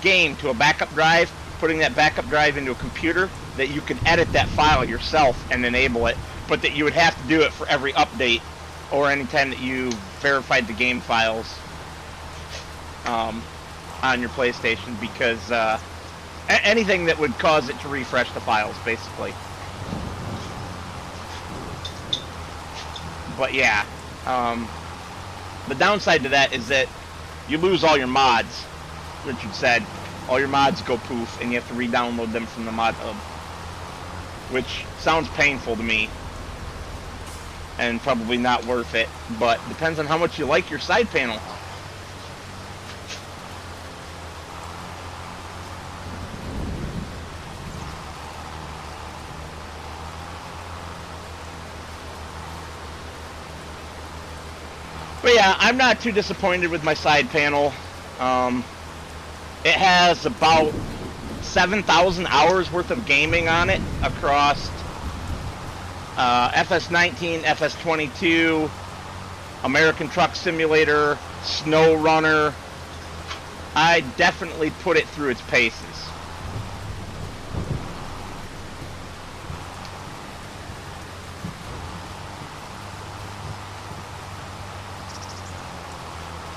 game to a backup drive, putting that backup drive into a computer, that you could edit that file yourself and enable it, but that you would have to do it for every update or anytime that you verified the game files on your PlayStation, because anything that would cause it to refresh the files, basically. But yeah, the downside to that is that you lose all your mods. Richard said all your mods go poof, and you have to re-download them from the mod hub, which sounds painful to me, and probably not worth it, but depends on how much you like your side panel. But yeah, I'm not too disappointed with my side panel. It has about 7,000 hours worth of gaming on it across FS19, FS22, American Truck Simulator, Snow Runner. I definitely put it through its paces.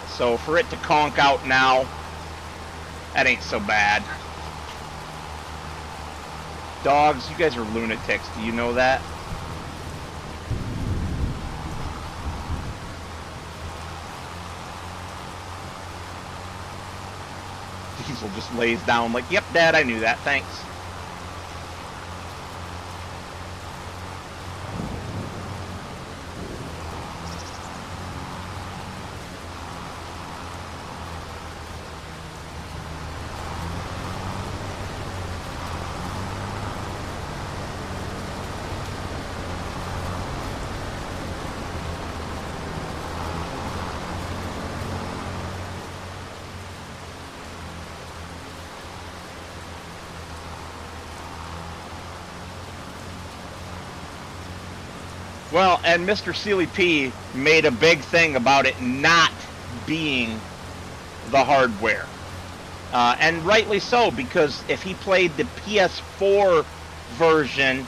So for it to conk out now, that ain't so bad. Dogs, you guys are lunatics. Do you know that? Diesel just lays down like, yep, Dad, I knew that. Thanks. Well, and Mr. Sealy P made a big thing about it not being the hardware. And rightly so, because if he played the PS4 version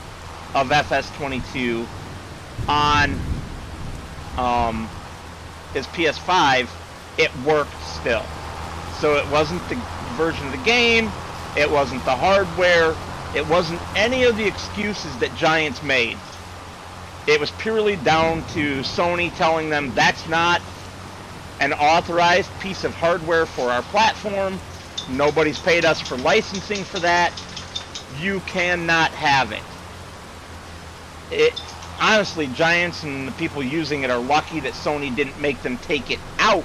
of FS22 on his PS5, it worked still. So it wasn't the version of the game, it wasn't the hardware, it wasn't any of the excuses that Giants made. It was purely down to Sony telling them that's not an authorized piece of hardware for our platform. Nobody's paid us for licensing for that. You cannot have it. Honestly, Giants and the people using it are lucky that Sony didn't make them take it out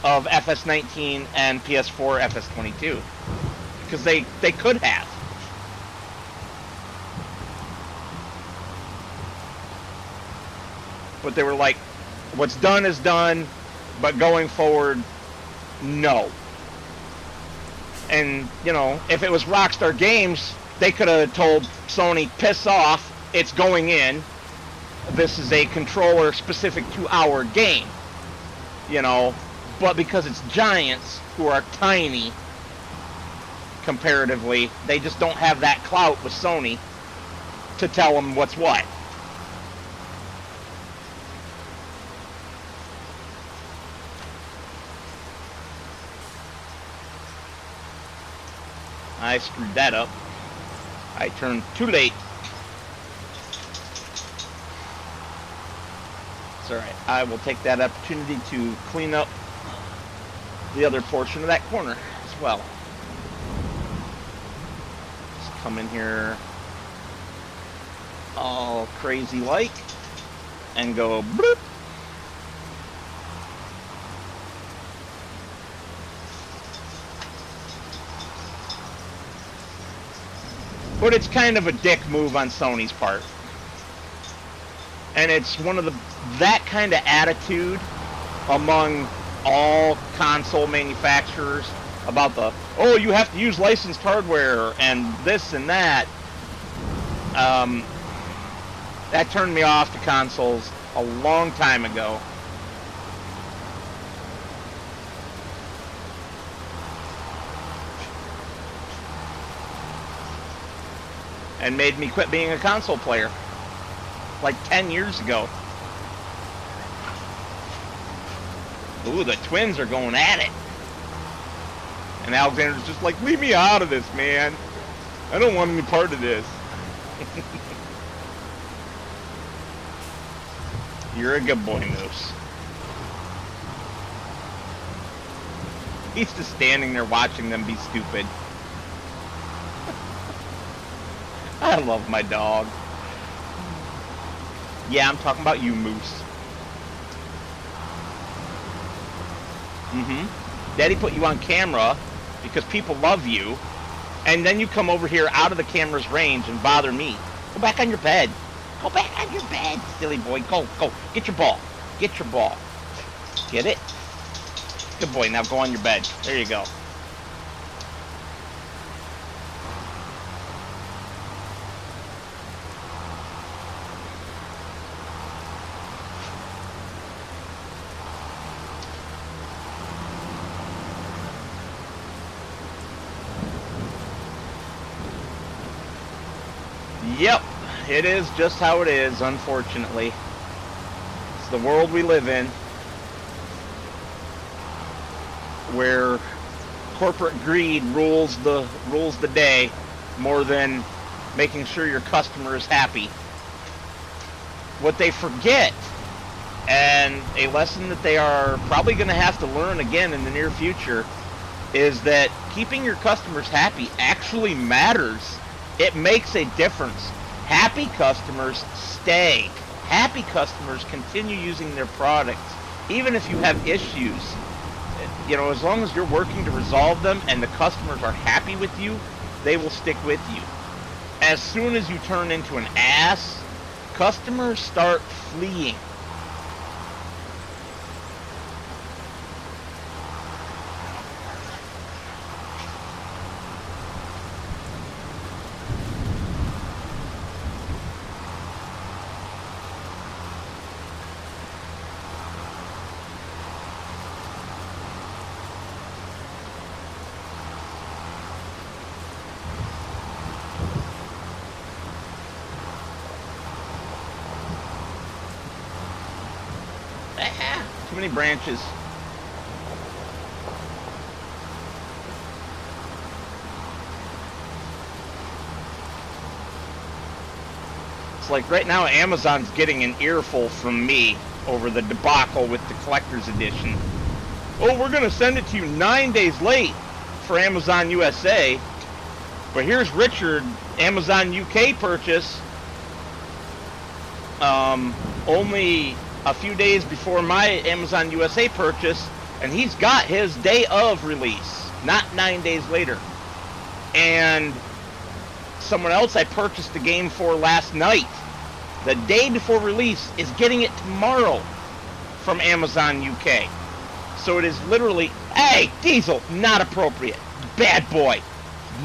of FS19 and PS4 FS22. Because they could have. But they were like, what's done is done, but going forward, no. And, you know, if it was Rockstar Games, they could have told Sony, piss off, it's going in. this is a controller specific to our game, you know, but because it's giants who are tiny comparatively, they just don't have that clout with Sony to tell them what's what. I screwed that up. I turned too late. It's alright. I will take that opportunity to clean up the other portion of that corner as well. Just come in here all crazy like and go bloop. But it's kind of a dick move on Sony's part. And it's one of that kind of attitude among all console manufacturers about oh, you have to use licensed hardware and this and that. That turned me off to consoles a long time ago. And made me quit being a console player. Like 10 years ago. Ooh, the twins are going at it. And Alexander's just like, leave me out of this, man. I don't want any part of this. You're a good boy, Moose. He's just standing there watching them be stupid. I love my dog. Yeah, I'm talking about you, Moose. Daddy put you on camera because people love you, and then you come over here out of the camera's range and bother me. Go back on your bed. Go back on your bed, silly boy. Go, go. Get your ball. Get your ball. Get it? Good boy. Now go on your bed. There you go. Yep, it is just how it is, unfortunately. It's the world we live in, where corporate greed rules the day more than making sure your customer is happy. What they forget, and a lesson that they are probably going to have to learn again in the near future, is that keeping your customers happy actually matters. It makes a difference. Happy customers stay. Happy customers continue using their products, even if you have issues. You know, as long as you're working to resolve them and the customers are happy with you, they will stick with you. As soon as you turn into an ass, customers start fleeing. Too many branches. It's like right now Amazon's getting an earful from me over the debacle with the collector's edition. Oh, we're going to send it to you 9 days late for Amazon USA. But here's Richard, Amazon UK purchase. Only a few days before my Amazon USA purchase, and he's got his day of release, not 9 days later. And someone else I purchased the game for last night, the day before release, is getting it tomorrow from Amazon UK. So it is literally, hey, Diesel, not appropriate. Bad boy.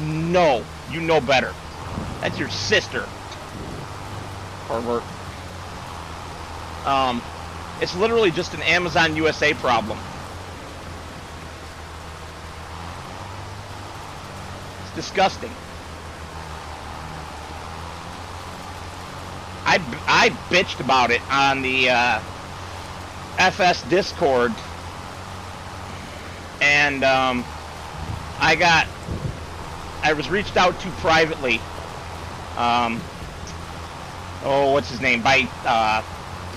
No, you know better. That's your sister. Pervert. It's literally just an Amazon USA problem. It's disgusting. I bitched about it on the FS Discord, and I was reached out to privately. What's his name? By the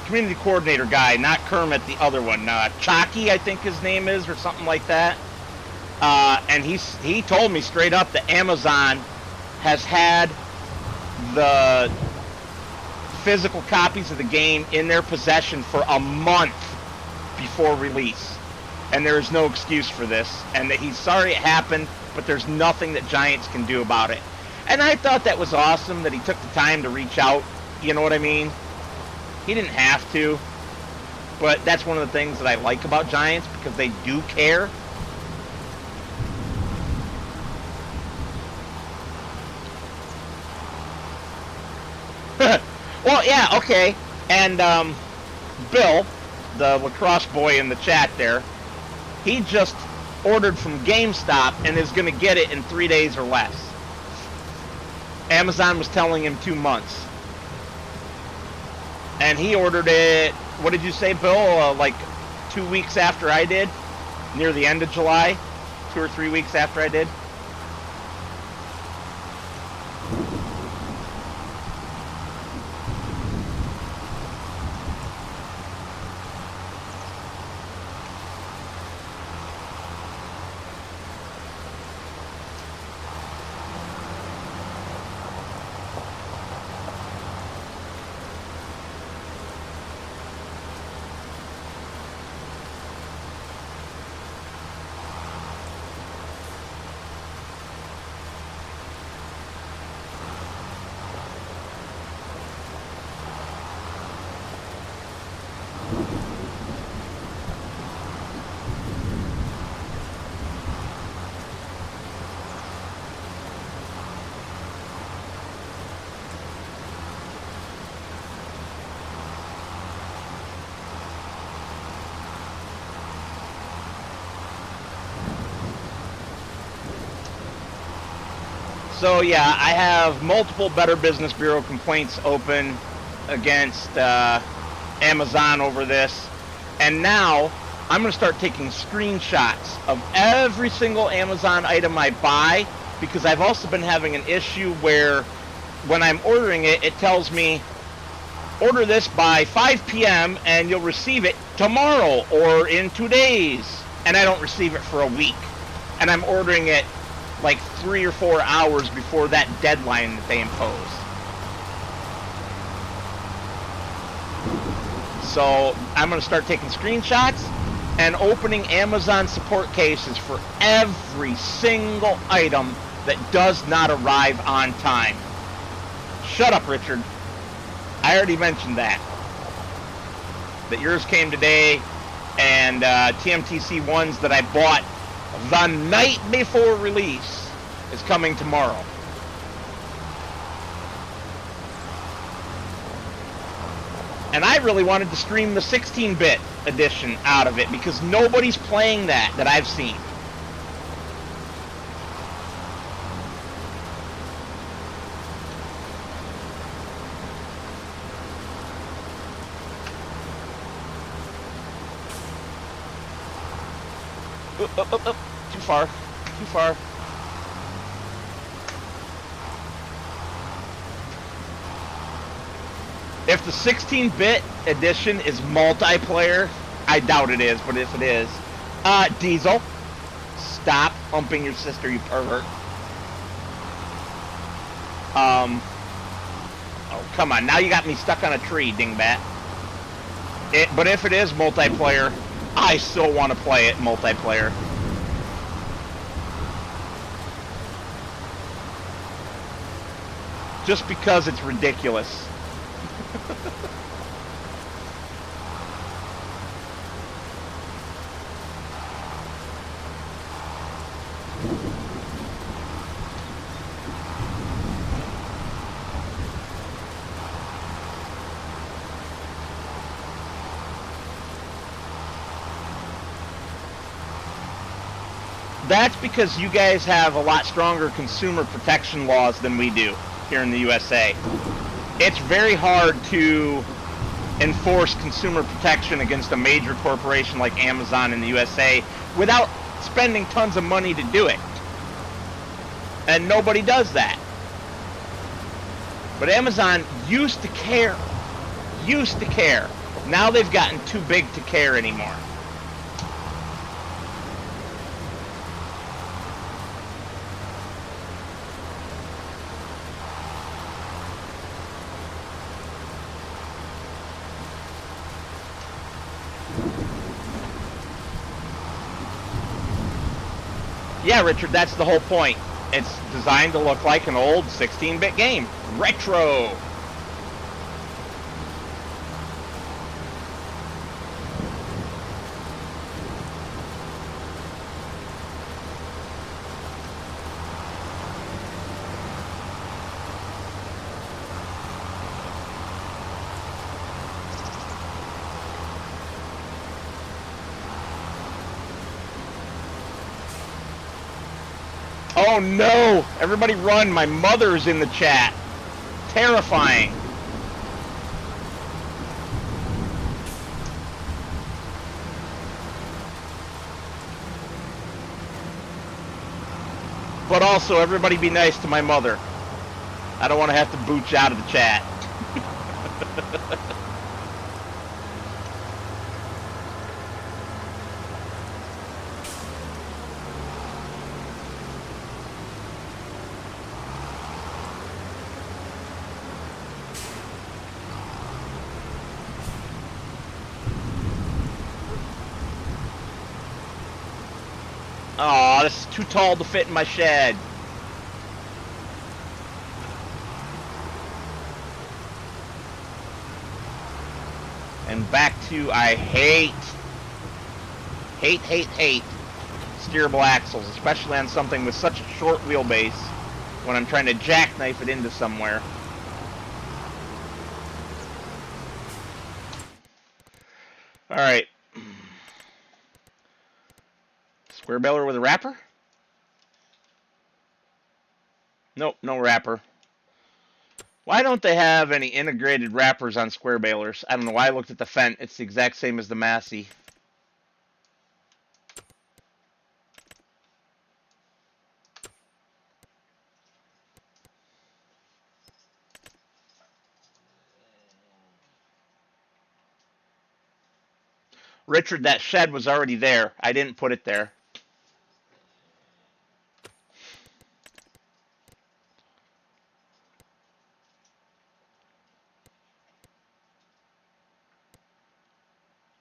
community coordinator guy, not Kermit, the other one. Chalky, I think his name is, or something like that. And he told me straight up that Amazon has had the physical copies of the game in their possession for a month before release, and there is no excuse for this, and that he's sorry it happened, but there's nothing that Giants can do about it. And I thought that was awesome that he took the time to reach out. You know what I mean? He didn't have to, but that's one of the things that I like about Giants, because they do care. Well, yeah, okay. And Bill, the lacrosse boy in the chat there, he just ordered from GameStop and is going to get it in 3 days or less. Amazon was telling him 2 months. And he ordered it, what did you say, Bill? Like 2 weeks after I did? Near the end of July? 2 or 3 weeks after I did? So yeah, I have multiple Better Business Bureau complaints open against Amazon over this, and now I'm going to start taking screenshots of every single Amazon item I buy, because I've also been having an issue where when I'm ordering it, it tells me, order this by 5 p.m. and you'll receive it tomorrow or in 2 days, and I don't receive it for a week, and I'm ordering it like 3 or 4 hours before that deadline that they impose. So I'm going to start taking screenshots and opening Amazon support cases for every single item that does not arrive on time. Shut up, Richard. I already mentioned that yours came today, and TMTC ones that I bought the night before release is coming tomorrow. And I really wanted to stream the 16-bit edition out of it, because nobody's playing that I've seen. Up. Too far. If the 16-bit edition is multiplayer, I doubt it is, but if it is, Diesel, stop humping your sister, you pervert. Oh, come on, now you got me stuck on a tree, dingbat. But if it is multiplayer, I still want to play it multiplayer. Just because it's ridiculous. That's because you guys have a lot stronger consumer protection laws than we do here in the USA. It's very hard to enforce consumer protection against a major corporation like Amazon in the USA without spending tons of money to do it. And nobody does that. But Amazon used to care. Used to care. Now they've gotten too big to care anymore. Yeah, Richard, that's the whole point. It's designed to look like an old 16-bit game. Retro. Oh no! Everybody run! My mother's in the chat. Terrifying. But also, everybody be nice to my mother. I don't want to have to boot you out of the chat. Aw, this is too tall to fit in my shed. And back to I hate steerable axles, especially on something with such a short wheelbase when I'm trying to jackknife it into somewhere. Alright. Square baler with a wrapper? Nope, no wrapper. Why don't they have any integrated wrappers on square balers? I don't know why I looked at the Fendt. It's the exact same as the Massey. Richard, that shed was already there. I didn't put it there.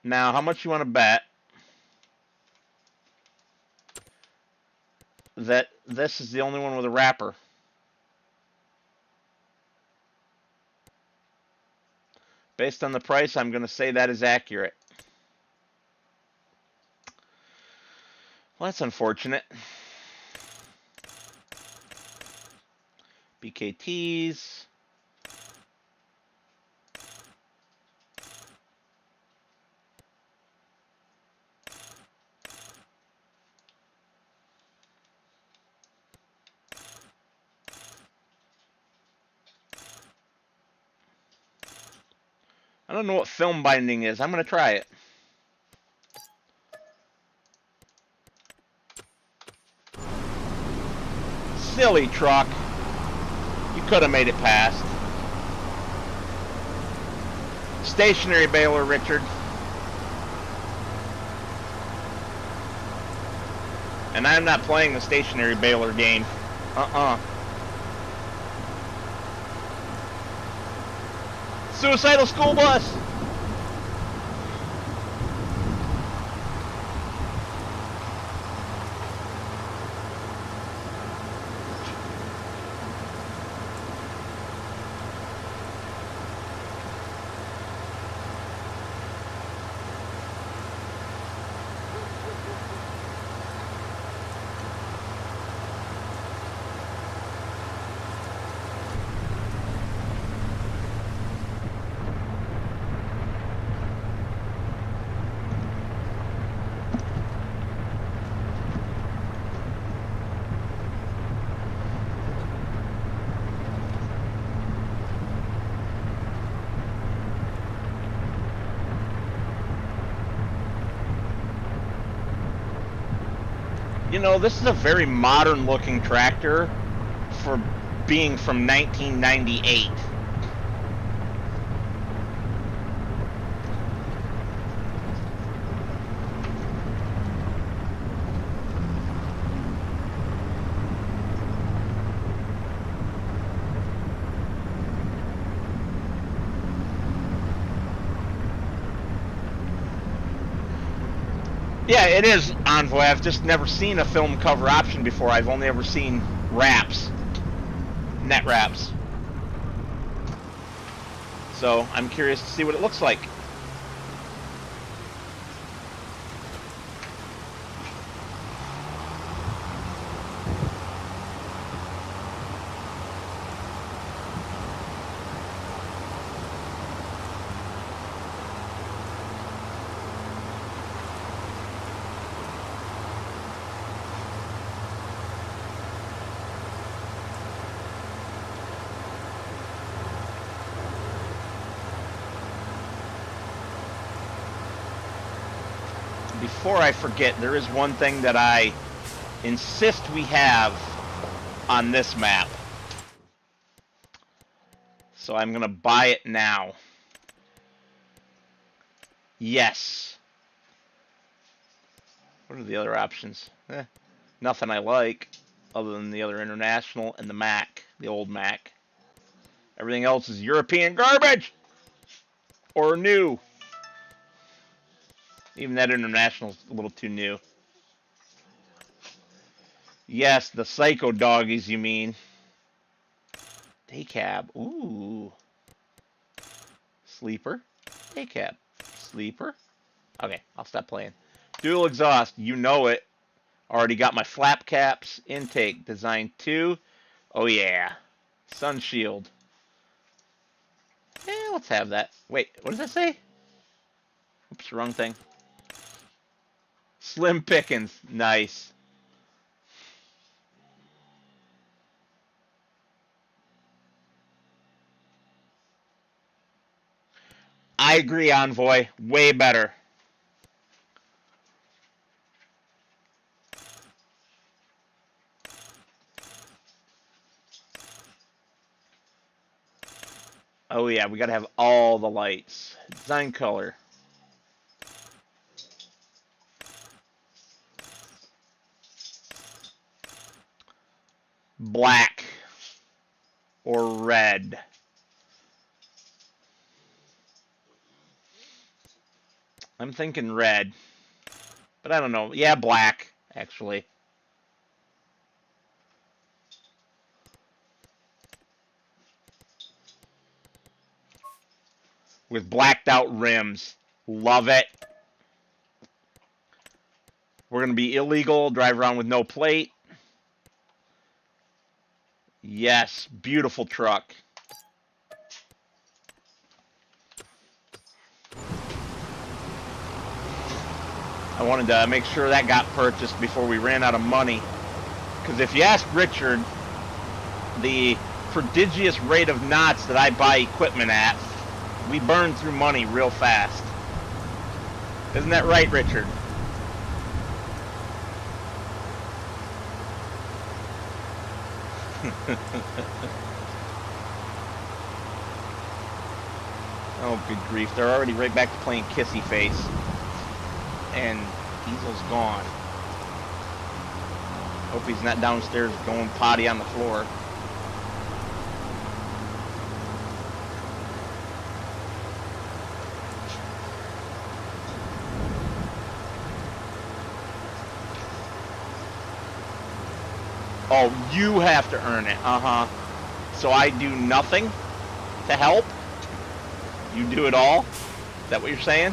Now, how much you want to bet that this is the only one with a wrapper? Based on the price, I'm going to say that is accurate. Well, that's unfortunate. BKTs. I don't know what film binding is. I'm going to try it. Silly truck. You could have made it past. Stationary baler, Richard. And I'm not playing the stationary baler game. Suicidal school bus! You know, this is a very modern looking tractor for being from 1998. Yeah, it is Envoy. I've just never seen a film cover option before. I've only ever seen wraps, net wraps. So I'm curious to see what it looks like. Before I forget, there is one thing that I insist we have on this map. So I'm going to buy it now. Yes. What are the other options? Nothing I like other than the other international and the Mac, the old Mac. Everything else is European garbage or new. Even that international's a little too new. Yes, the psycho doggies, you mean. Day cab. Ooh. Sleeper. Day cab. Sleeper. Okay, I'll stop playing. Dual exhaust. You know it. Already got my flap caps. Intake. Design 2. Oh, yeah. Sun shield. Let's have that. Wait, what does that say? Oops, wrong thing. Slim pickings. Nice. I agree, Envoy. Way better. Oh yeah, we gotta have all the lights. Design color. Black. Or red. I'm thinking red. But I don't know. Yeah, black, actually. With blacked out rims. Love it. We're going to be illegal, drive around with no plate. Yes, beautiful truck. I wanted to make sure that got purchased before we ran out of money. Because if you ask Richard, the prodigious rate of knots that I buy equipment at, we burn through money real fast. Isn't that right, Richard? Oh, good grief. They're already right back to playing kissy face. And Diesel's gone. Hope he's not downstairs going potty on the floor. Oh, you have to earn it. Uh-huh. So I do nothing to help? You do it all? Is that what you're saying?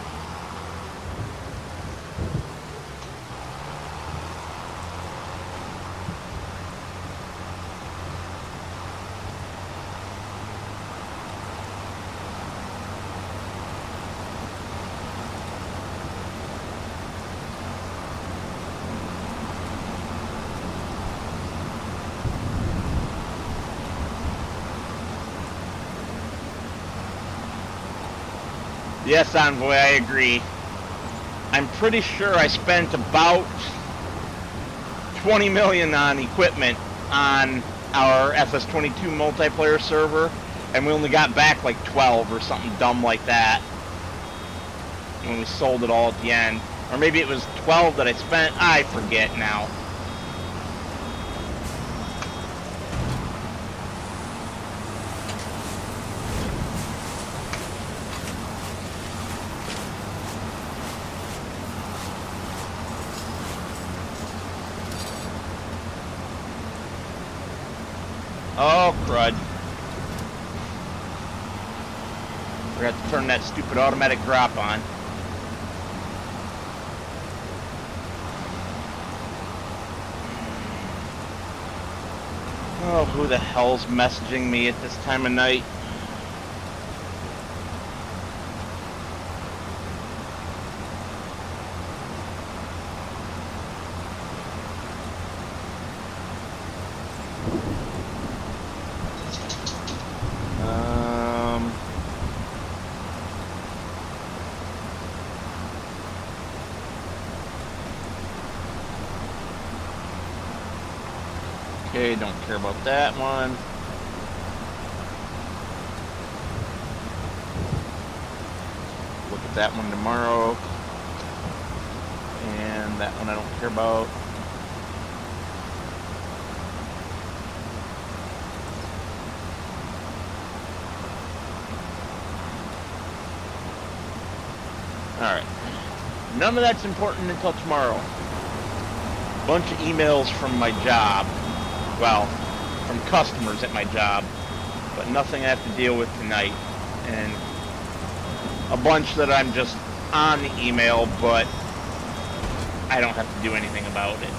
Yes, Envoy, I agree. I'm pretty sure I spent about 20 million on equipment on our FS22 multiplayer server, and we only got back like 12 or something dumb like that when we sold it all at the end. Or maybe it was 12 that I spent. I forget now. Oh, crud. Forgot to turn that stupid automatic drop on. Oh, who the hell's messaging me at this time of night? Okay, don't care about that one. Look at that one tomorrow. And that one I don't care about. Alright. None of that's important until tomorrow. Bunch of emails from my job. Well, from customers at my job, but nothing I have to deal with tonight. And a bunch that I'm just on the email, but I don't have to do anything about it.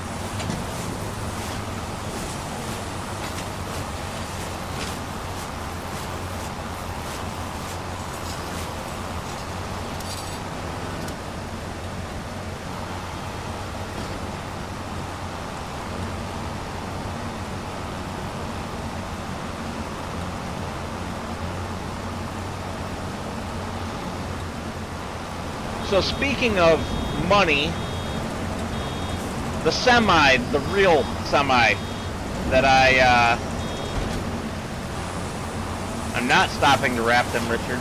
So speaking of money, the semi, the real semi that I'm not stopping to wrap them, Richard.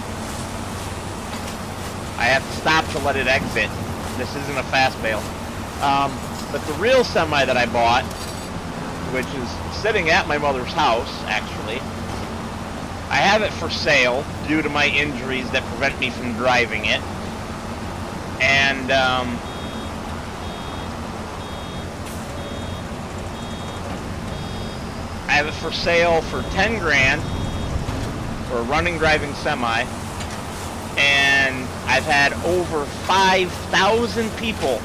I have to stop to let it exit. This isn't a fast bail. But the real semi that I bought, which is sitting at my mother's house, actually, I have it for sale due to my injuries that prevent me from driving it. And I have it for sale for 10 grand for a running driving semi, and I've had over 5,000 people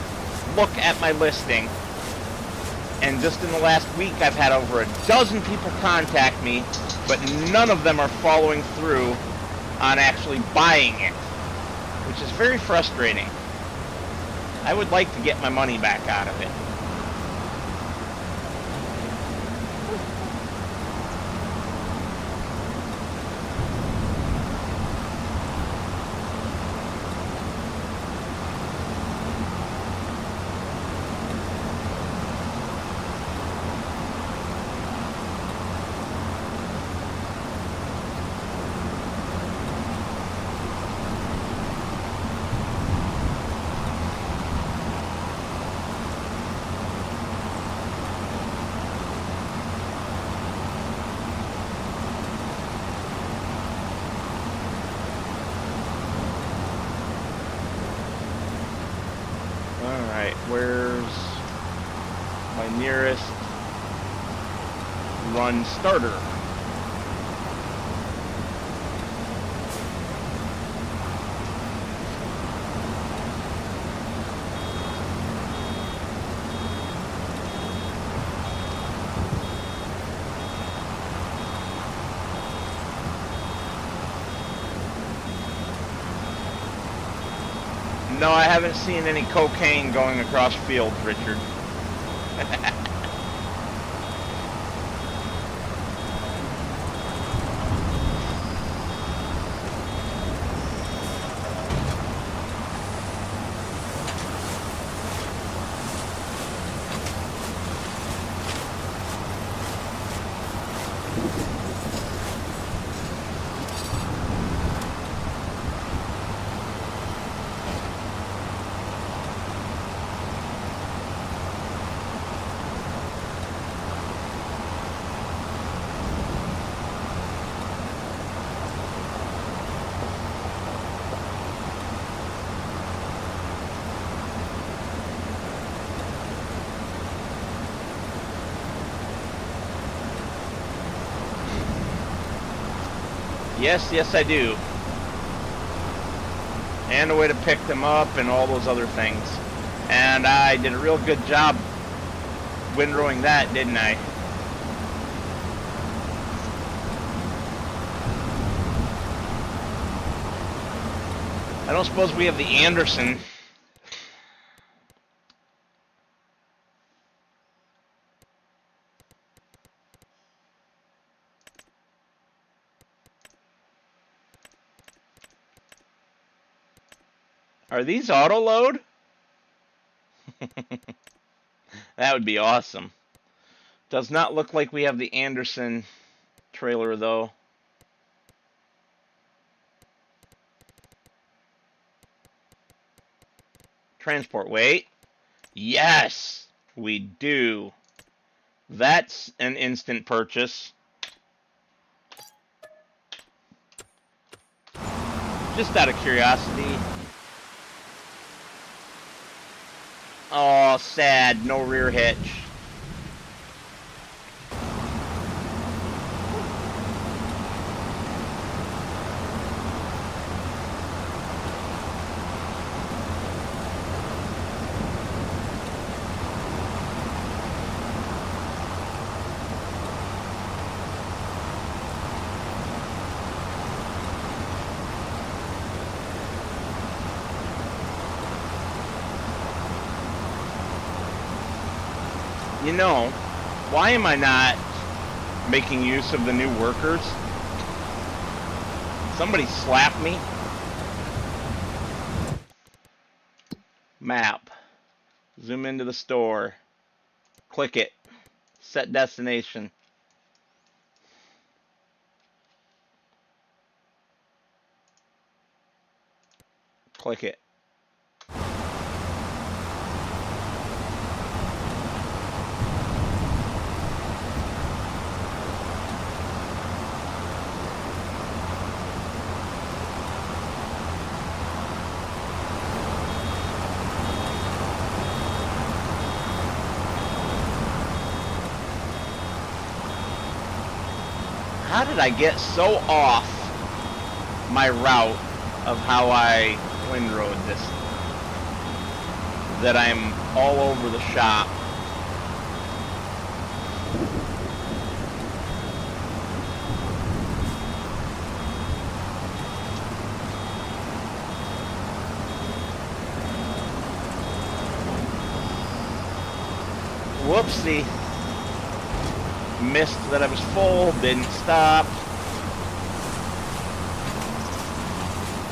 look at my listing, and just in the last week I've had over a dozen people contact me, but none of them are following through on actually buying it, which is very frustrating. I would like to get my money back out of it. Where's my nearest run starter? No, I haven't seen any cocaine going across fields, Richard. Yes, yes, I do. And a way to pick them up and all those other things. And I did a real good job windrowing that, didn't I? I don't suppose we have the Anderson. Are these auto load? That would be awesome. Does not look like we have the Anderson trailer though. Transport weight. Yes, we do. That's an instant purchase. Just out of curiosity. Oh, sad. No rear hitch. You know, why am I not making use of the new workers? Somebody slap me. Map. Zoom into the store. Click it. Set destination. Click it. How did I get so off my route of how I windrowed this that I'm all over the shop? Whoopsie. Missed that I was full, didn't stop.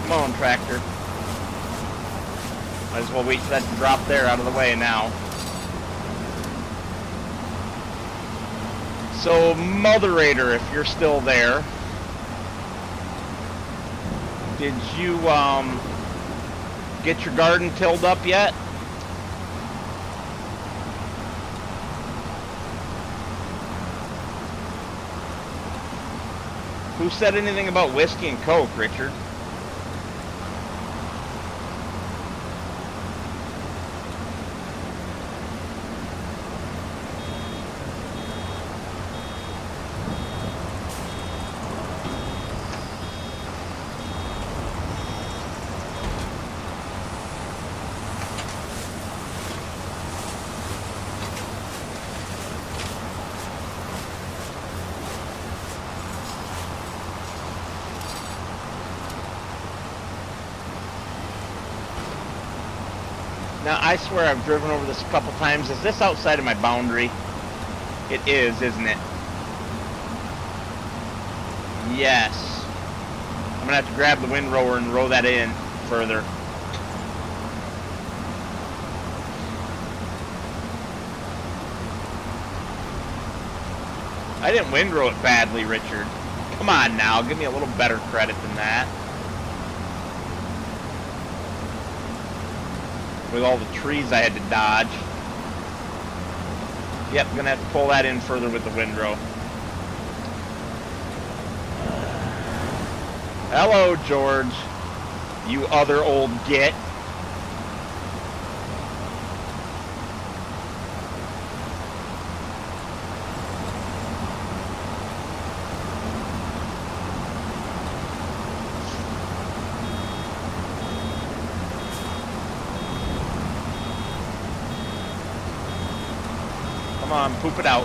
Come on, tractor. Might as well wait for that to drop there out of the way now. So, Moderator, if you're still there, did you get your garden tilled up yet? Who said anything about whiskey and Coke, Richard? Now, I swear I've driven over this a couple times. Is this outside of my boundary? It is, isn't it? Yes. I'm going to have to grab the windrower and row that in further. I didn't windrow it badly, Richard. Come on now, give me a little better credit than that. With all the trees I had to dodge. Yep, gonna have to pull that in further with the windrow. Hello, George. You other old git. on, poop it out.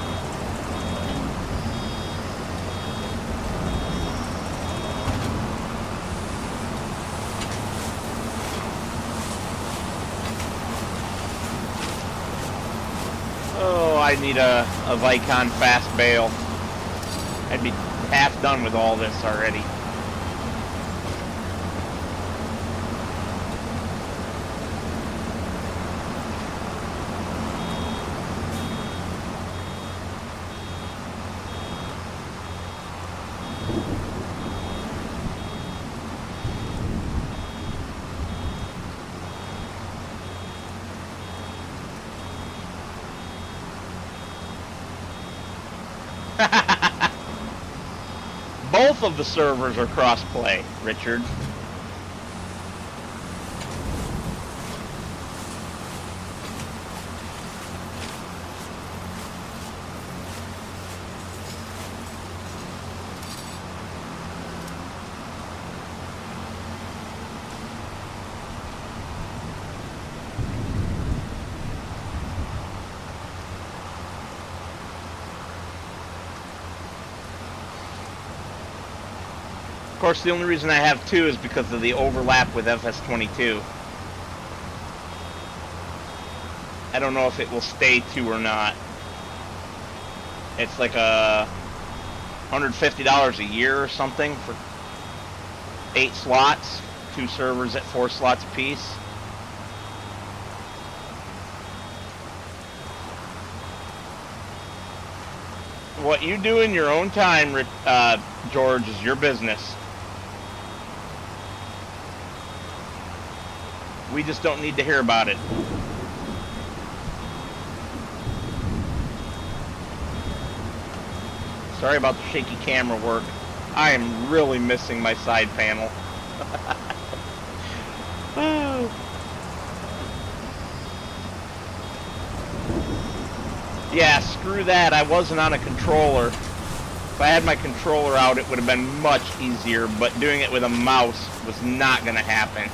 Oh, I need a Vicon fast bail. I'd be half done with all this already. Both of the servers are cross-play, Richard. Of course, the only reason I have two is because of the overlap with FS25. I don't know if it will stay two or not. It's like $150 a year or something for 8 slots, 2 servers at 4 slots apiece. What you do in your own time, George, is your business. We just don't need to hear about it. Sorry about the shaky camera work. I am really missing my side panel. Yeah, screw that. I wasn't on a controller. If I had my controller out, it would have been much easier, but doing it with a mouse was not going to happen.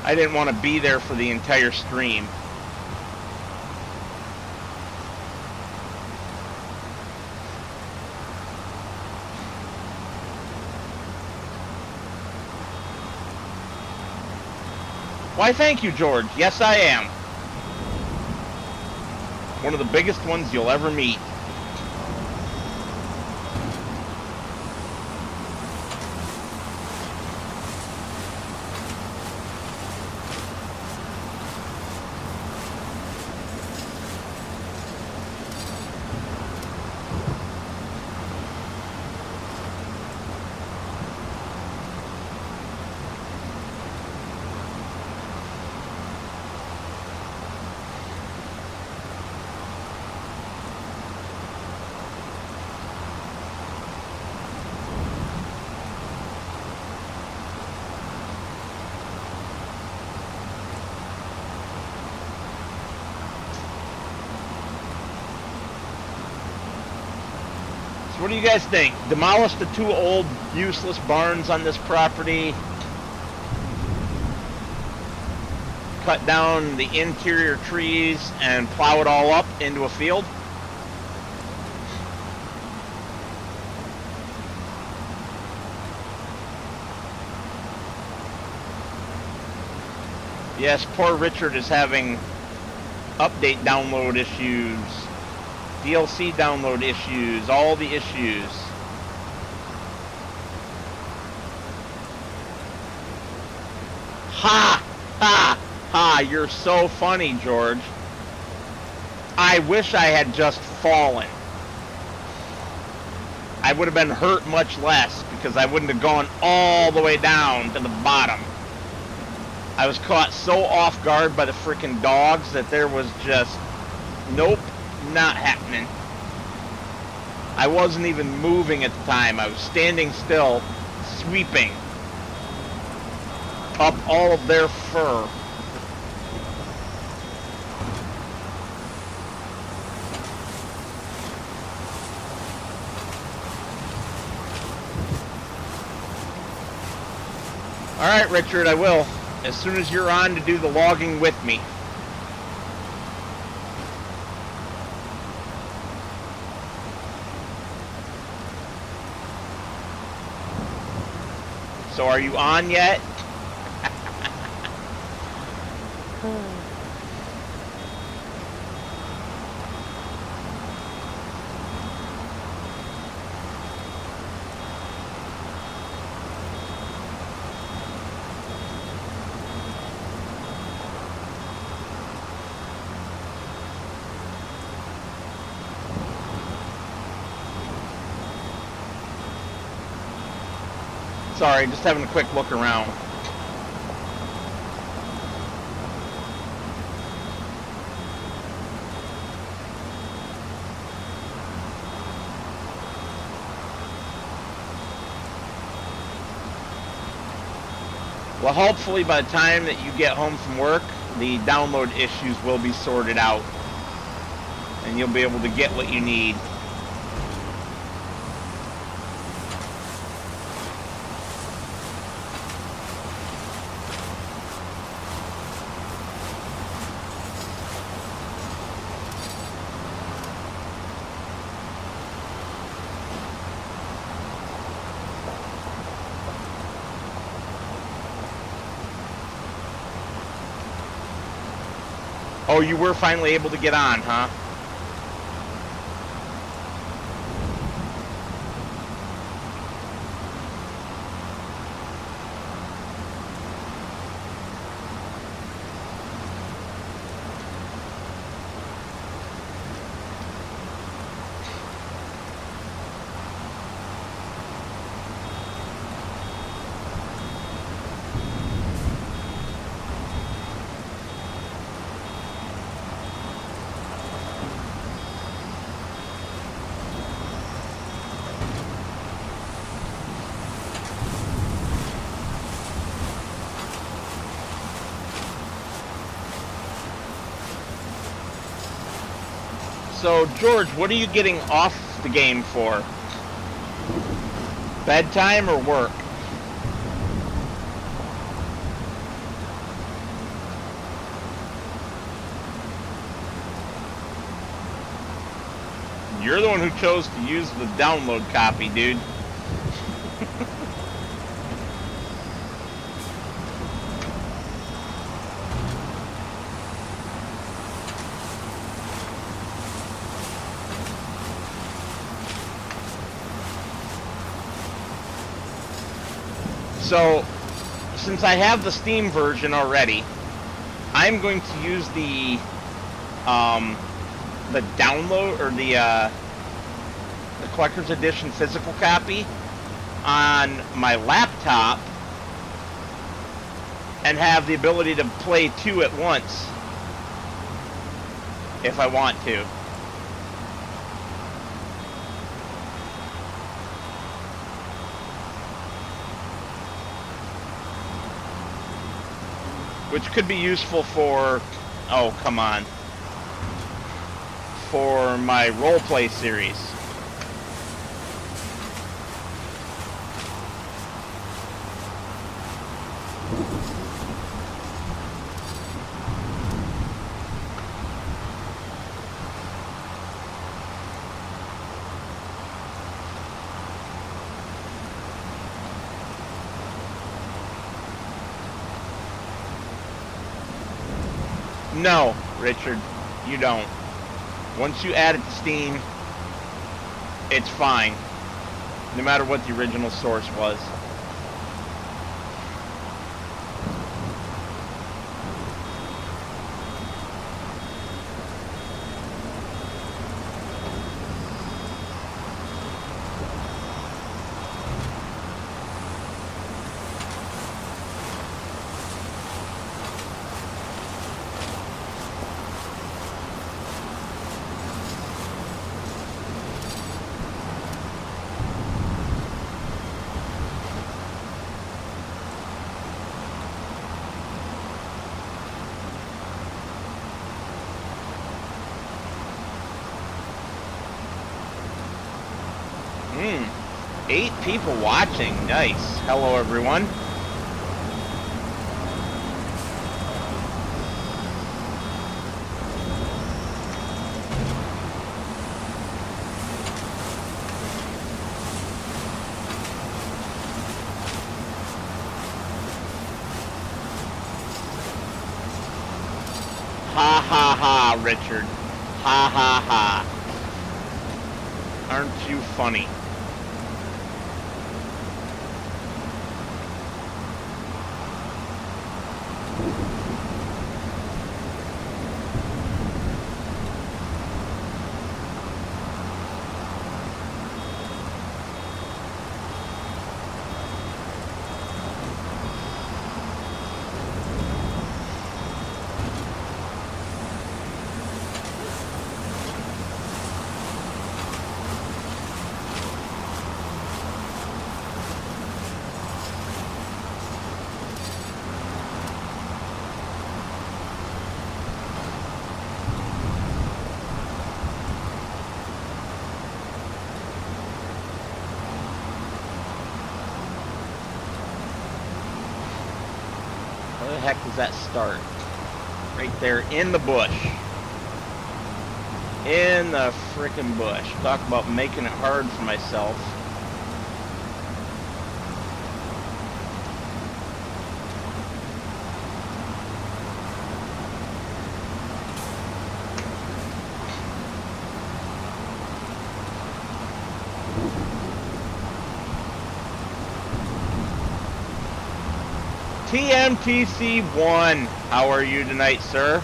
I didn't want to be there for the entire stream. Why, thank you, George. Yes, I am. One of the biggest ones you'll ever meet. What do you guys think? Demolish the 2 old, useless barns on this property. Cut down the interior trees and plow it all up into a field? Yes, poor Richard is having update download issues. DLC download issues, all the issues. Ha! Ha! Ha! You're so funny, George. I wish I had just fallen. I would have been hurt much less because I wouldn't have gone all the way down to the bottom. I was caught so off guard by the freaking dogs that there was just, nope. Not happening. I wasn't even moving at the time. I was standing still, sweeping up all of their fur. Alright, Richard, I will. As soon as you're on to do the logging with me. So are you on yet? Sorry, just having a quick look around. Well, hopefully by the time that you get home from work, the download issues will be sorted out. And you'll be able to get what you need. Oh, you were finally able to get on, huh? So, George, what are you getting off the game for? Bedtime or work? You're the one who chose to use the download copy, dude. So, since I have the Steam version already, I'm going to use the download or the collector's edition physical copy on my laptop and have the ability to play two at once if I want to. Which could be useful for, oh, come on, for my roleplay series. No, Richard, you don't. Once you add it to Steam, it's fine, no matter what the original source was. Hmm. 8 people watching. Nice. Hello, everyone. Ha ha ha, Richard. Ha ha ha. Aren't you funny? Where the heck does that start? Right there in the bush. In the frickin' bush. Talk about making it hard for myself. TMTC1, how are you tonight, sir?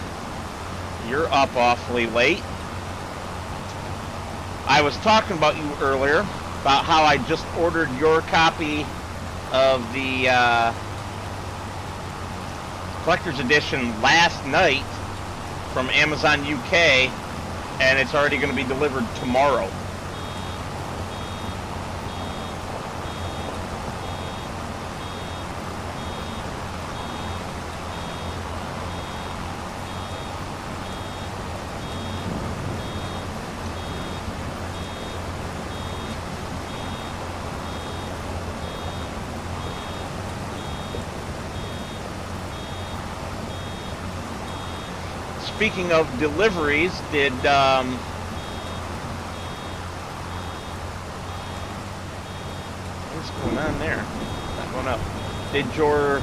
You're up awfully late. I was talking about you earlier, about how I just ordered your copy of the Collector's Edition last night from Amazon UK, and it's already going to be delivered tomorrow. Speaking of deliveries, did what's going on there? Not going up. Did your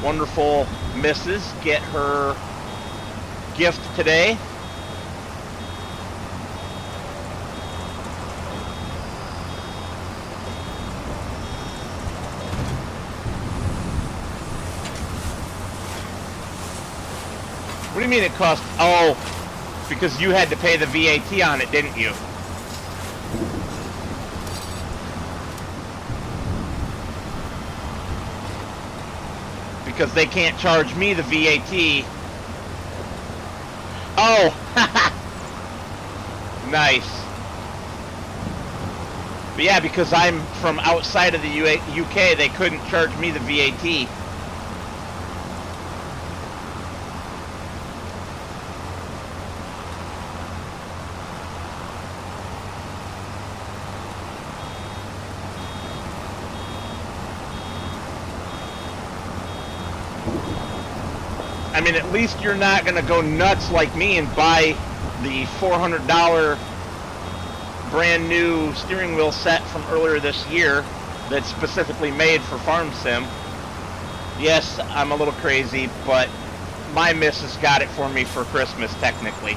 wonderful missus get her gift today? What do you mean it cost? Oh, because you had to pay the VAT on it, didn't you? Because they can't charge me the VAT. Oh, nice. But yeah, because I'm from outside of the UK, they couldn't charge me the VAT. I mean, at least you're not going to go nuts like me and buy the $400 brand new steering wheel set from earlier this year that's specifically made for Farm Sim. Yes, I'm a little crazy, but my missus got it for me for Christmas, technically.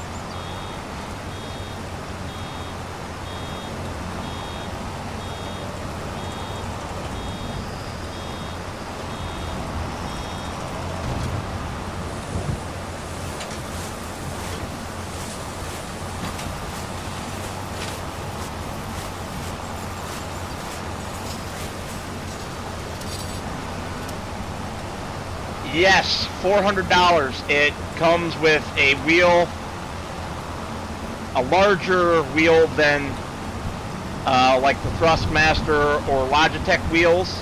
Yes, $400. It comes with a wheel, a larger wheel than like the Thrustmaster or Logitech wheels.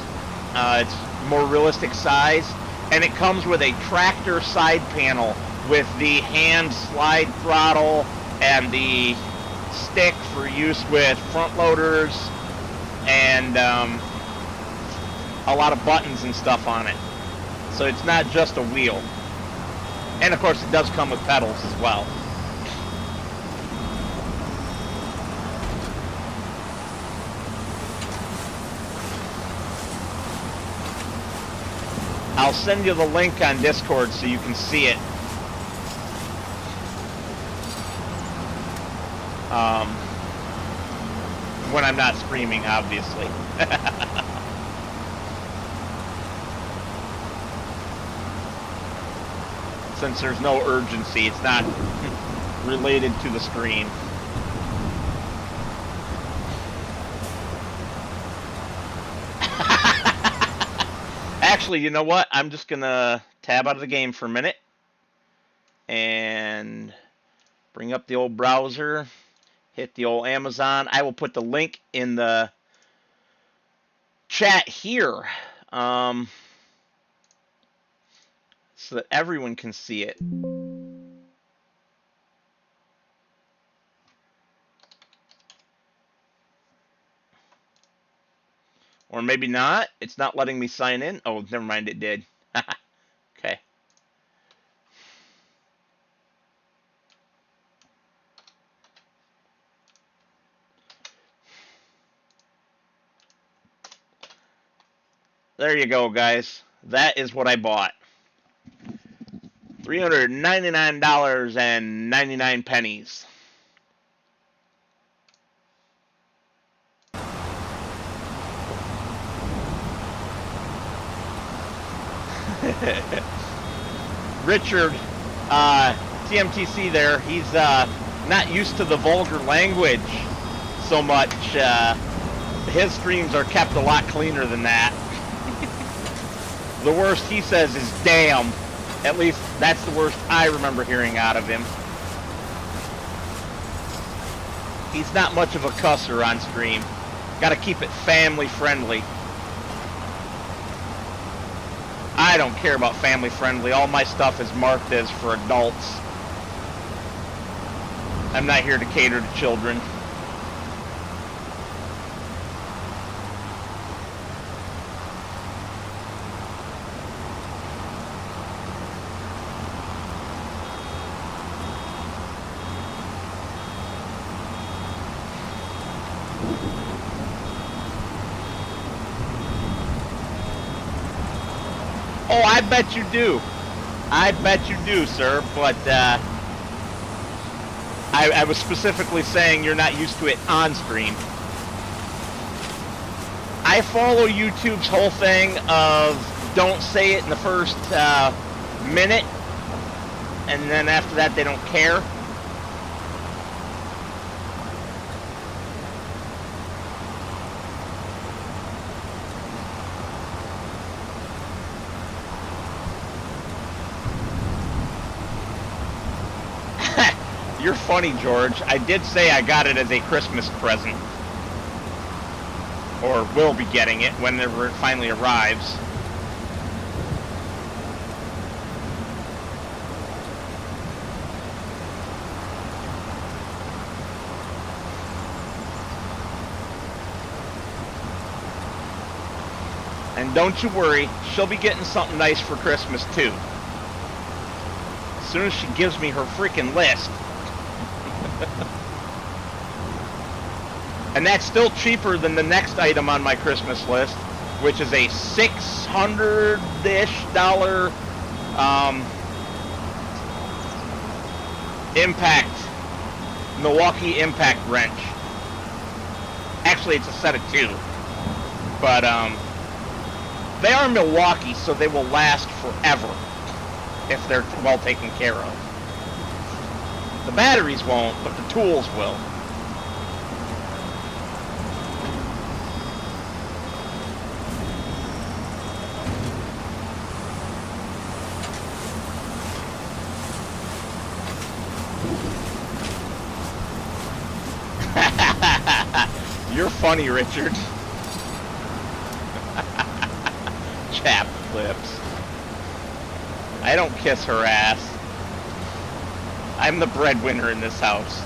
It's more realistic size, and it comes with a tractor side panel with the hand slide throttle and the stick for use with front loaders, and a lot of buttons and stuff on it. So it's not just a wheel. And of course it does come with pedals as well. I'll send you the link on Discord so you can see it. When I'm not streaming, obviously. Since there's no urgency, it's not related to the stream. Actually, you know what? I'm just gonna tab out of the game for a minute and bring up the old browser, hit the old Amazon. I will put the link in the chat here so that everyone can see it. Or maybe not. It's not letting me sign in. Oh, never mind, it did. Okay. There you go, guys. That is what I bought. $399.99. Richard, TMTC there, he's not used to the vulgar language so much. His streams are kept a lot cleaner than that. The worst he says is damn. At least that's the worst I remember hearing out of him. He's not much of a cusser on stream. Gotta keep it family friendly. I don't care about family friendly. All my stuff is marked as for adults. I'm not here to cater to children. Oh, I bet you do. I bet you do, sir. But I was specifically saying you're not used to it on stream. I follow YouTube's whole thing of don't say it in the first minute, and then after that they don't care. You're funny, George. I did say I got it as a Christmas present. Or will be getting it whenever it finally arrives. And don't you worry, she'll be getting something nice for Christmas too. As soon as she gives me her freaking list. And that's still cheaper than the next item on my Christmas list, which is a $600-ish Milwaukee Impact wrench. Actually, it's a set of two. But they are Milwaukee, so they will last forever if they're well taken care of. The batteries won't, but the tools will. You're funny, Richard. Chap lips. I don't kiss her ass. I'm the breadwinner in this house.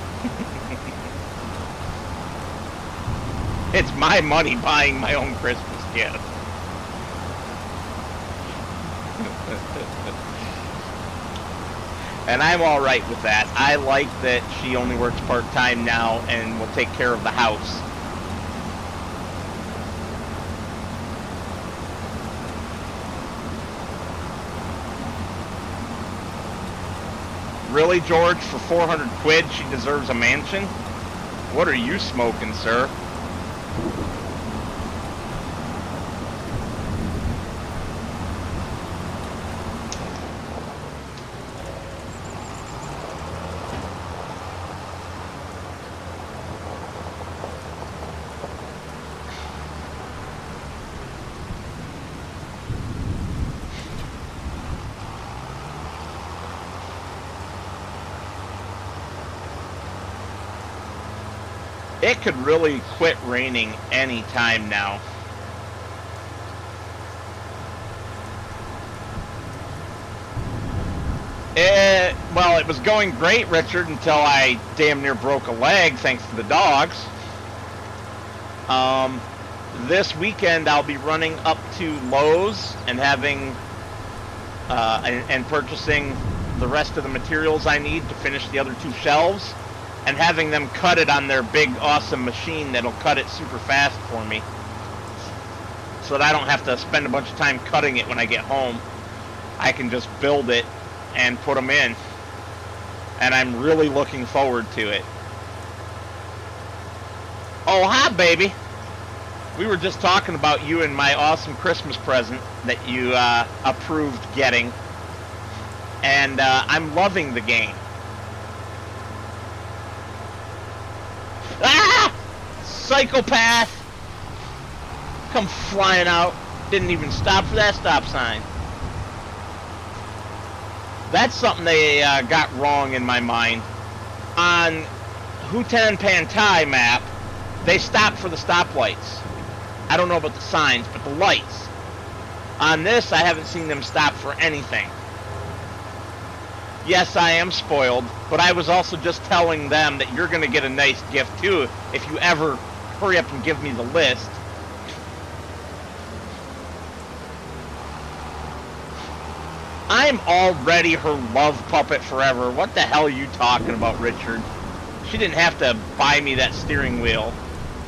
It's my money buying my own Christmas gift. And I'm alright with that. I like that she only works part-time now and will take care of the house. Really, George? For 400 quid, she deserves a mansion? What are you smoking, sir? It could really quit raining any time now. Well, it was going great, Richard, until I damn near broke a leg thanks to the dogs. This weekend I'll be running up to Lowe's and having and purchasing the rest of the materials I need to finish the other 2 shelves, and having them cut it on their big awesome machine that'll cut it super fast for me, so that I don't have to spend a bunch of time cutting it when I get home. I can just build it and put them in, and I'm really looking forward to it. Oh, hi, baby. We were just talking about you and my awesome Christmas present that you approved getting, and I'm loving the game. Ah! Psychopath! Come flying out. Didn't even stop for that stop sign. That's something they got wrong in my mind. On Hutan Pantai map, they stop for the stoplights. I don't know about the signs, but the lights. On this, I haven't seen them stop for anything. Yes, I am spoiled, but I was also just telling them that you're going to get a nice gift too if you ever hurry up and give me the list. I'm already her love puppet forever. What the hell are you talking about, Richard? She didn't have to buy me that steering wheel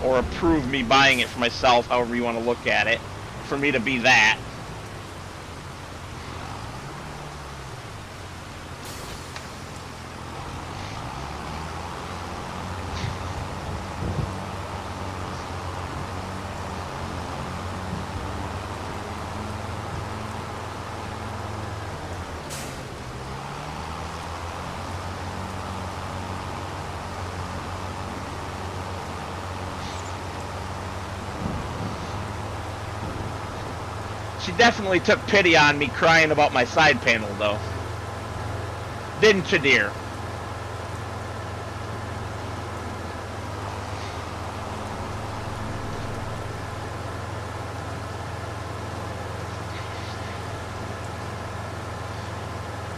or approve me buying it for myself, however you want to look at it, for me to be that. She definitely took pity on me crying about my side panel, though. Didn't you, dear?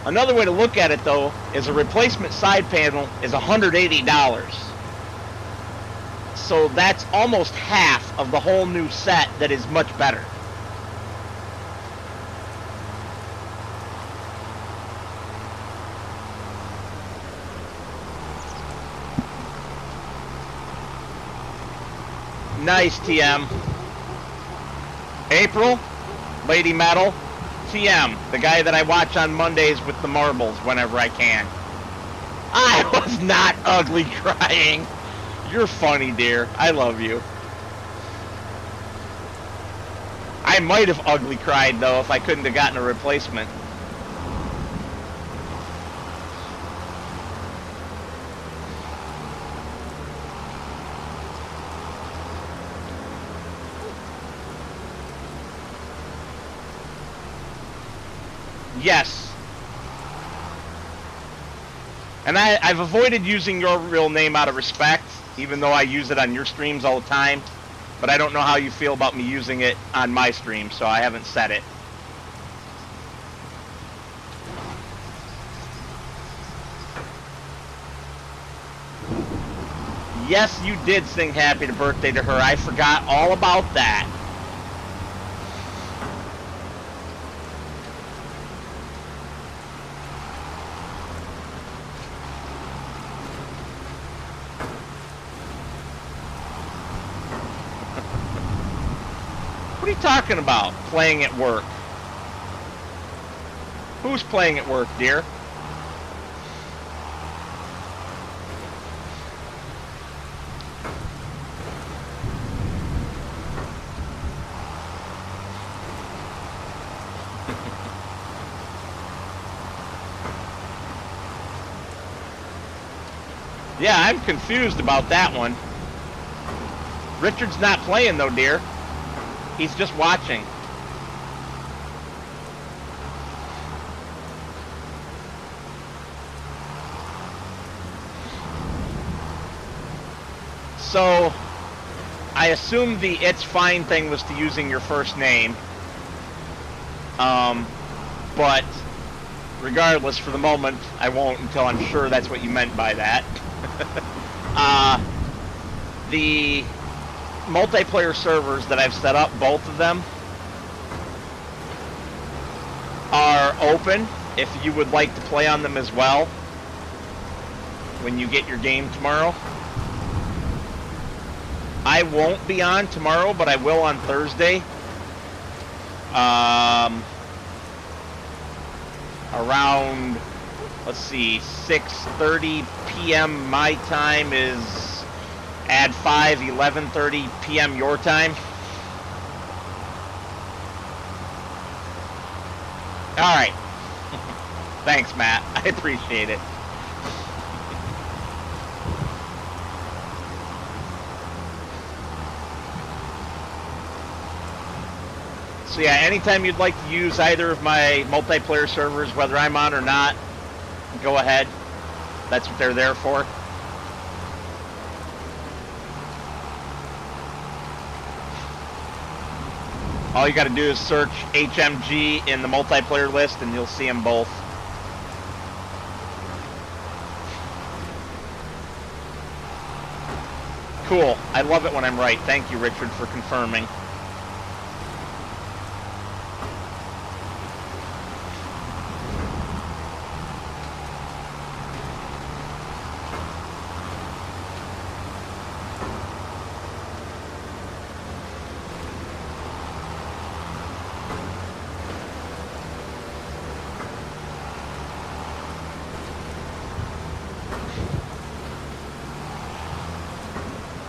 Another way to look at it, though, is a replacement side panel is $180. So that's almost half of the whole new set that is much better. Nice, TM. April, Lady Metal, TM, the guy that I watch on Mondays with the marbles whenever I can. I was not ugly crying. You're funny, dear. I love you. I might have ugly cried, though, if I couldn't have gotten a replacement. Yes. And I've avoided using your real name out of respect, even though I use it on your streams all the time. But I don't know how you feel about me using it on my stream, so I haven't said it. Yes, you did sing happy birthday to her. I forgot all about that. What are you talking about? Playing at work? Who's playing at work, dear? Yeah, I'm confused about that one. Richard's not playing though, dear. He's just watching. So, I assume the "it's fine" thing was to using your first name. But regardless, for the moment, I won't until I'm sure that's what you meant by that. The multiplayer servers that I've set up, both of them, are open if you would like to play on them as well when you get your game tomorrow. I won't be on tomorrow, but I will on Thursday. Around, let's see, 6:30 p.m. my time is add 5, 11:30 p.m. your time. All right. Thanks, Matt. I appreciate it. So yeah, anytime you'd like to use either of my multiplayer servers, whether I'm on or not, go ahead. That's what they're there for. All you got to do is search HMG in the multiplayer list and you'll see them both. Cool. I love it when I'm right. Thank you, Richard, for confirming.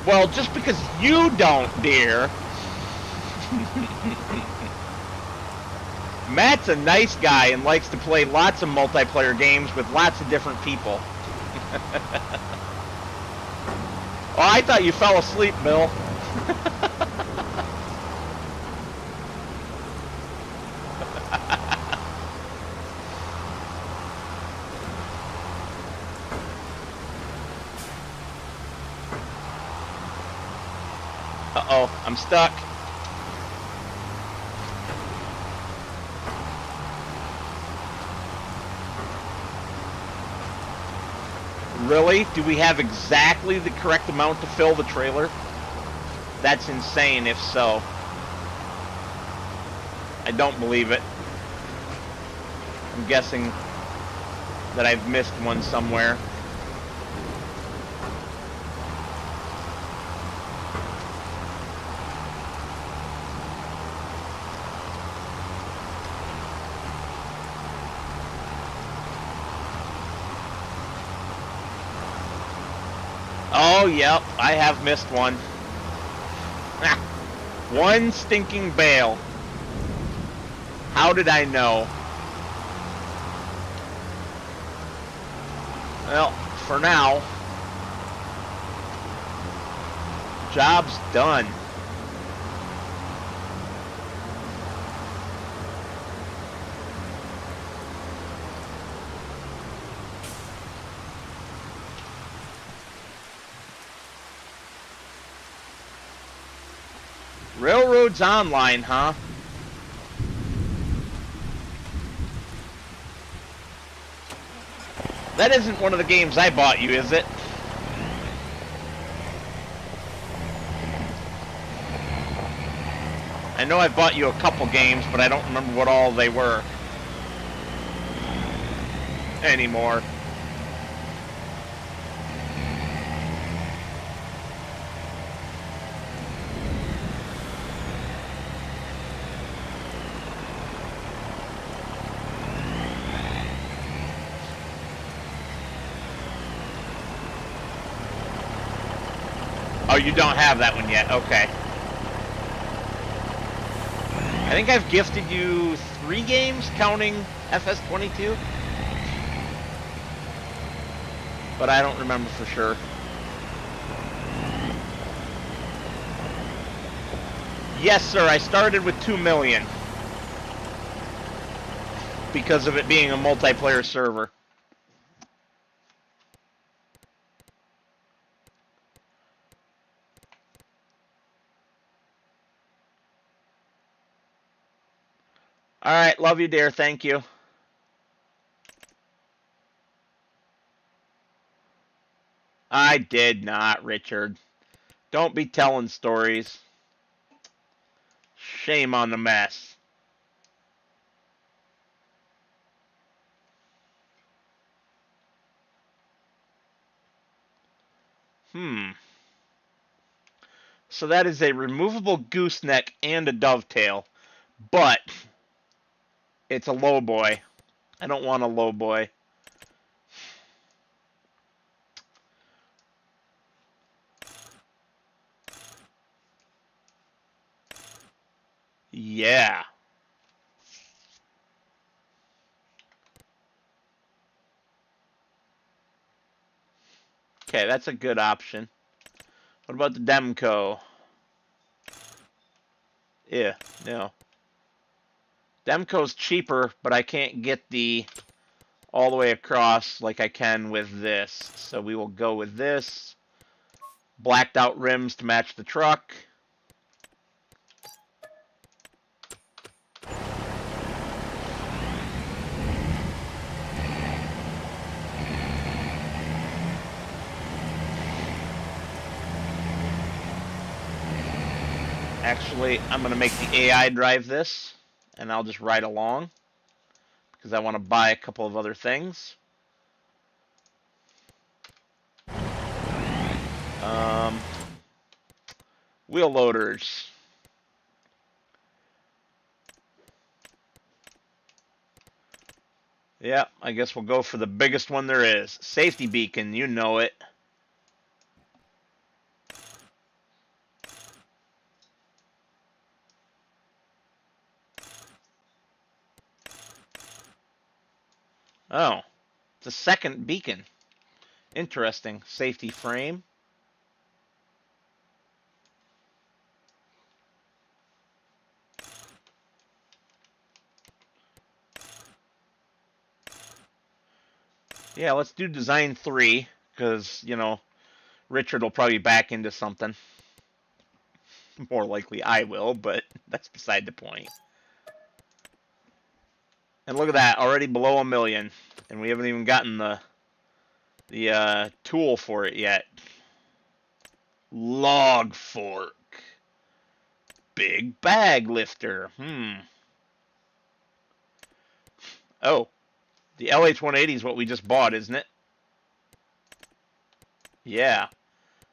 Well, just because you don't, dear. Matt's a nice guy and likes to play lots of multiplayer games with lots of different people. Oh, I thought you fell asleep, Bill. Uh-oh, I'm stuck. Really? Do we have exactly the correct amount to fill the trailer? That's insane if so. I don't believe it. I'm guessing that I've missed one somewhere. Oh, yep, I have missed one. One stinking bale. How did I know? Well, for now, job's done. Railroads Online, huh? That isn't one of the games I bought you, is it? I know I bought you a couple games, but I don't remember what all they were anymore. Oh, you don't have that one yet. Okay. I think I've gifted you 3 games, counting FS22. but I don't remember for sure. Yes, sir, I started with 2 million because of it being a multiplayer server. All right, love you, dear. Thank you. I did not, Richard. Don't be telling stories. Shame on the mess. So that is a removable gooseneck and a dovetail, but it's a low boy. I don't want a low boy. Yeah. Okay, that's a good option. What about the Demco? Yeah, no. Demco's cheaper, but I can't get the all the way across like I can with this. So we will go with this. Blacked out rims to match the truck. Actually, I'm going to make the AI drive this, and I'll just ride along, because I want to buy a couple of other things. Wheel loaders. Yeah, I guess we'll go for the biggest one there is. Safety beacon, you know it. Oh, it's a second beacon. Interesting. Safety frame. Yeah, let's do design 3, because, you know, Richard will probably back into something. More likely I will, but that's beside the point. And look at that, already below 1 million. And we haven't even gotten the tool for it yet. Log fork. Big bag lifter. Oh, the LH180 is what we just bought, isn't it? Yeah.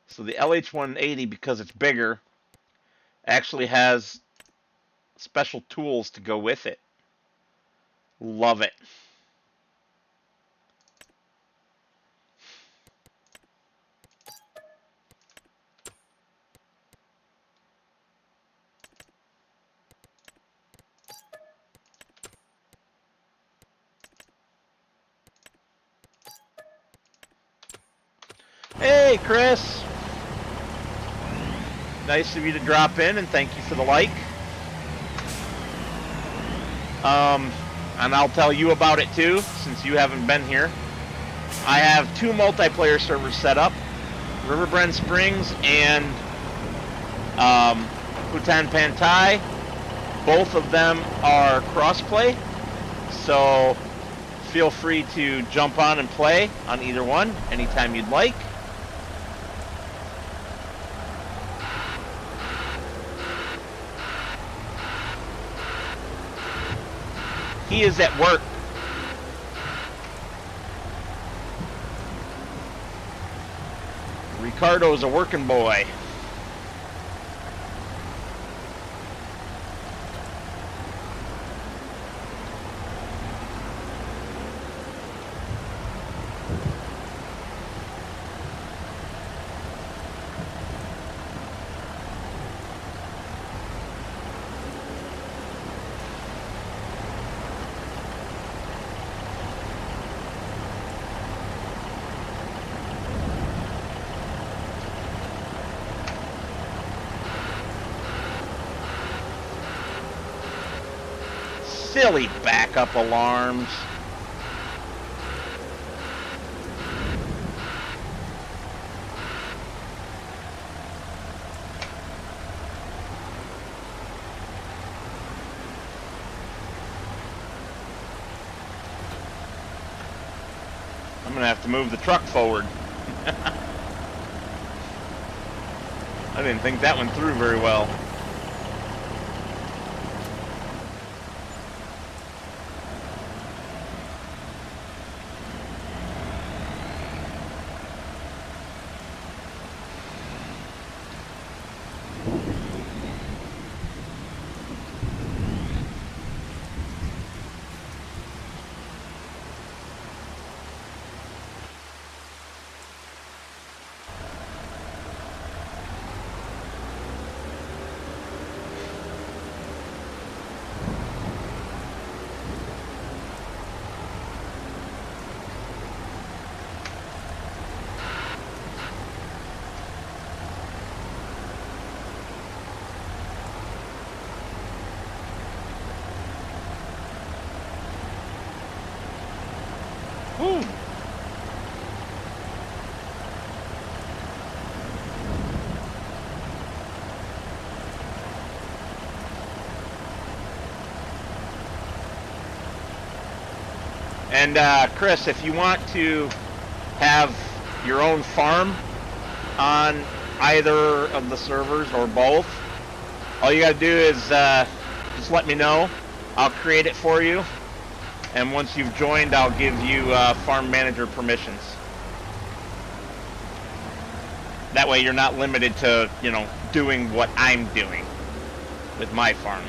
So the LH180, because it's bigger, actually has special tools to go with it. Love it. Hey, Chris. Nice of you to drop in, and thank you for the like. And I'll tell you about it too, since you haven't been here. I have 2 multiplayer servers set up, Riverbend Springs and Bhutan Pantai. Both of them are crossplay, so feel free to jump on and play on either one anytime you'd like. He is at work. Ricardo's a working boy. Silly backup alarms. I'm gonna have to move the truck forward. I didn't think that went through very well. Whew. And Chris, if you want to have your own farm on either of the servers or both, all you got to do is just let me know. I'll create it for you. And once you've joined, I'll give you farm manager permissions. That way you're not limited to, you know, doing what I'm doing with my farm.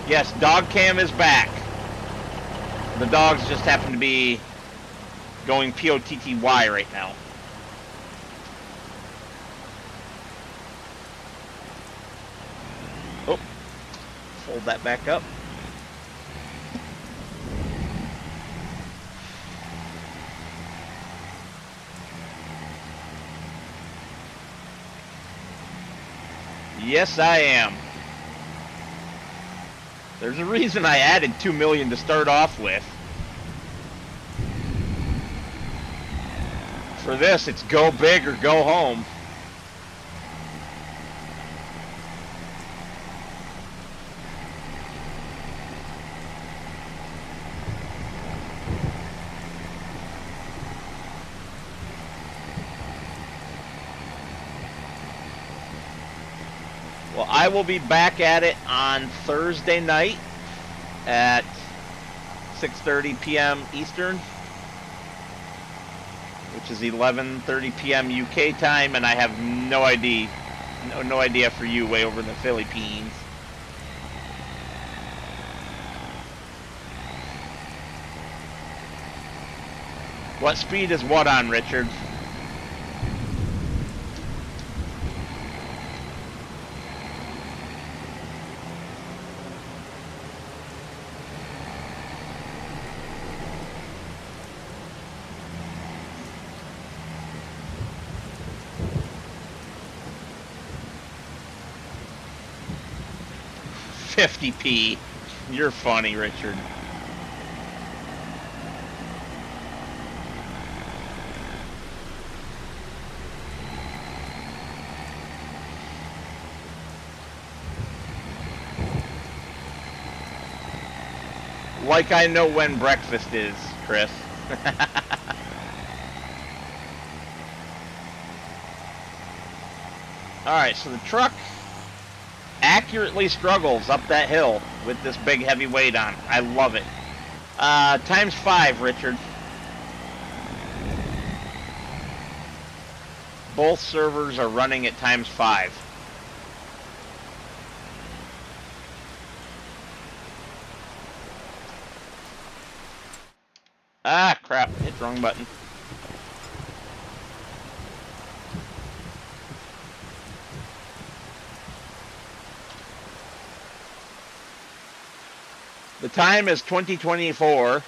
Yes, dog cam is back. The dogs just happen to be going POTTY right now. Oh, fold that back up. Yes, I am. There's a reason I added $2 million to start off with. For this, it's go big or go home. Well, I will be back at it on Thursday night at 6:30 p.m. Eastern, which is 11:30 p.m. UK time, and I have no idea for you way over in the Philippines. What speed is what on, Richard? $50p. You're funny, Richard. Like I know when breakfast is, Chris. Alright, so the truck accurately struggles up that hill with this big heavy weight on. I love it. Times 5, Richard. Both servers are running at times 5. Ah, crap. Hit the wrong button. The time is 2024.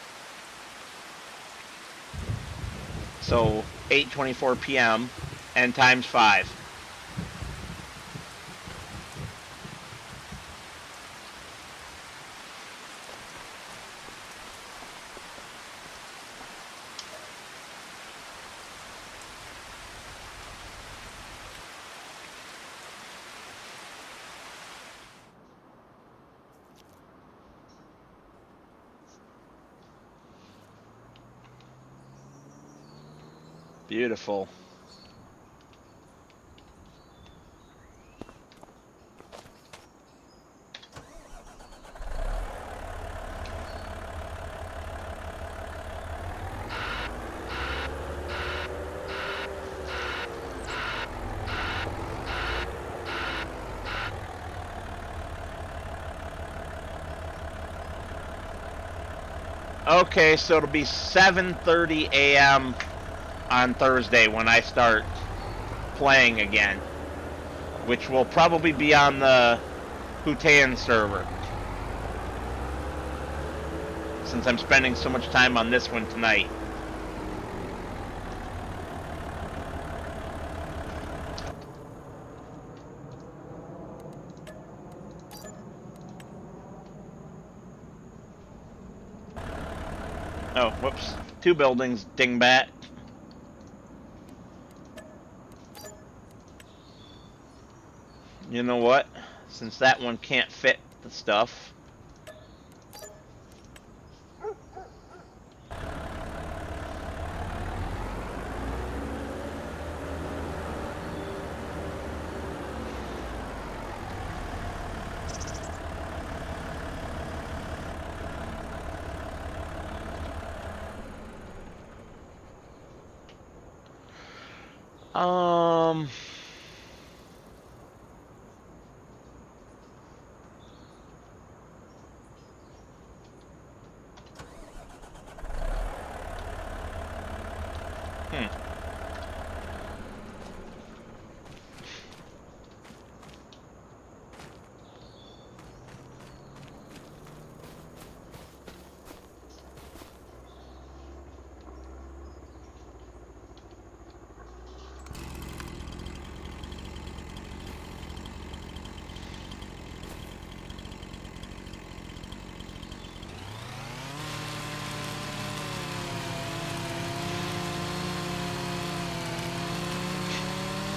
So 8:24 p.m. and times 5. Beautiful. Okay, so it'll be 7:30 a.m. on Thursday when I start playing again, which will probably be on the Hutan server, since I'm spending so much time on this one tonight. Oh, whoops. 2 buildings, dingbat. You know what? Since that one can't fit the stuff. Um... Hmm.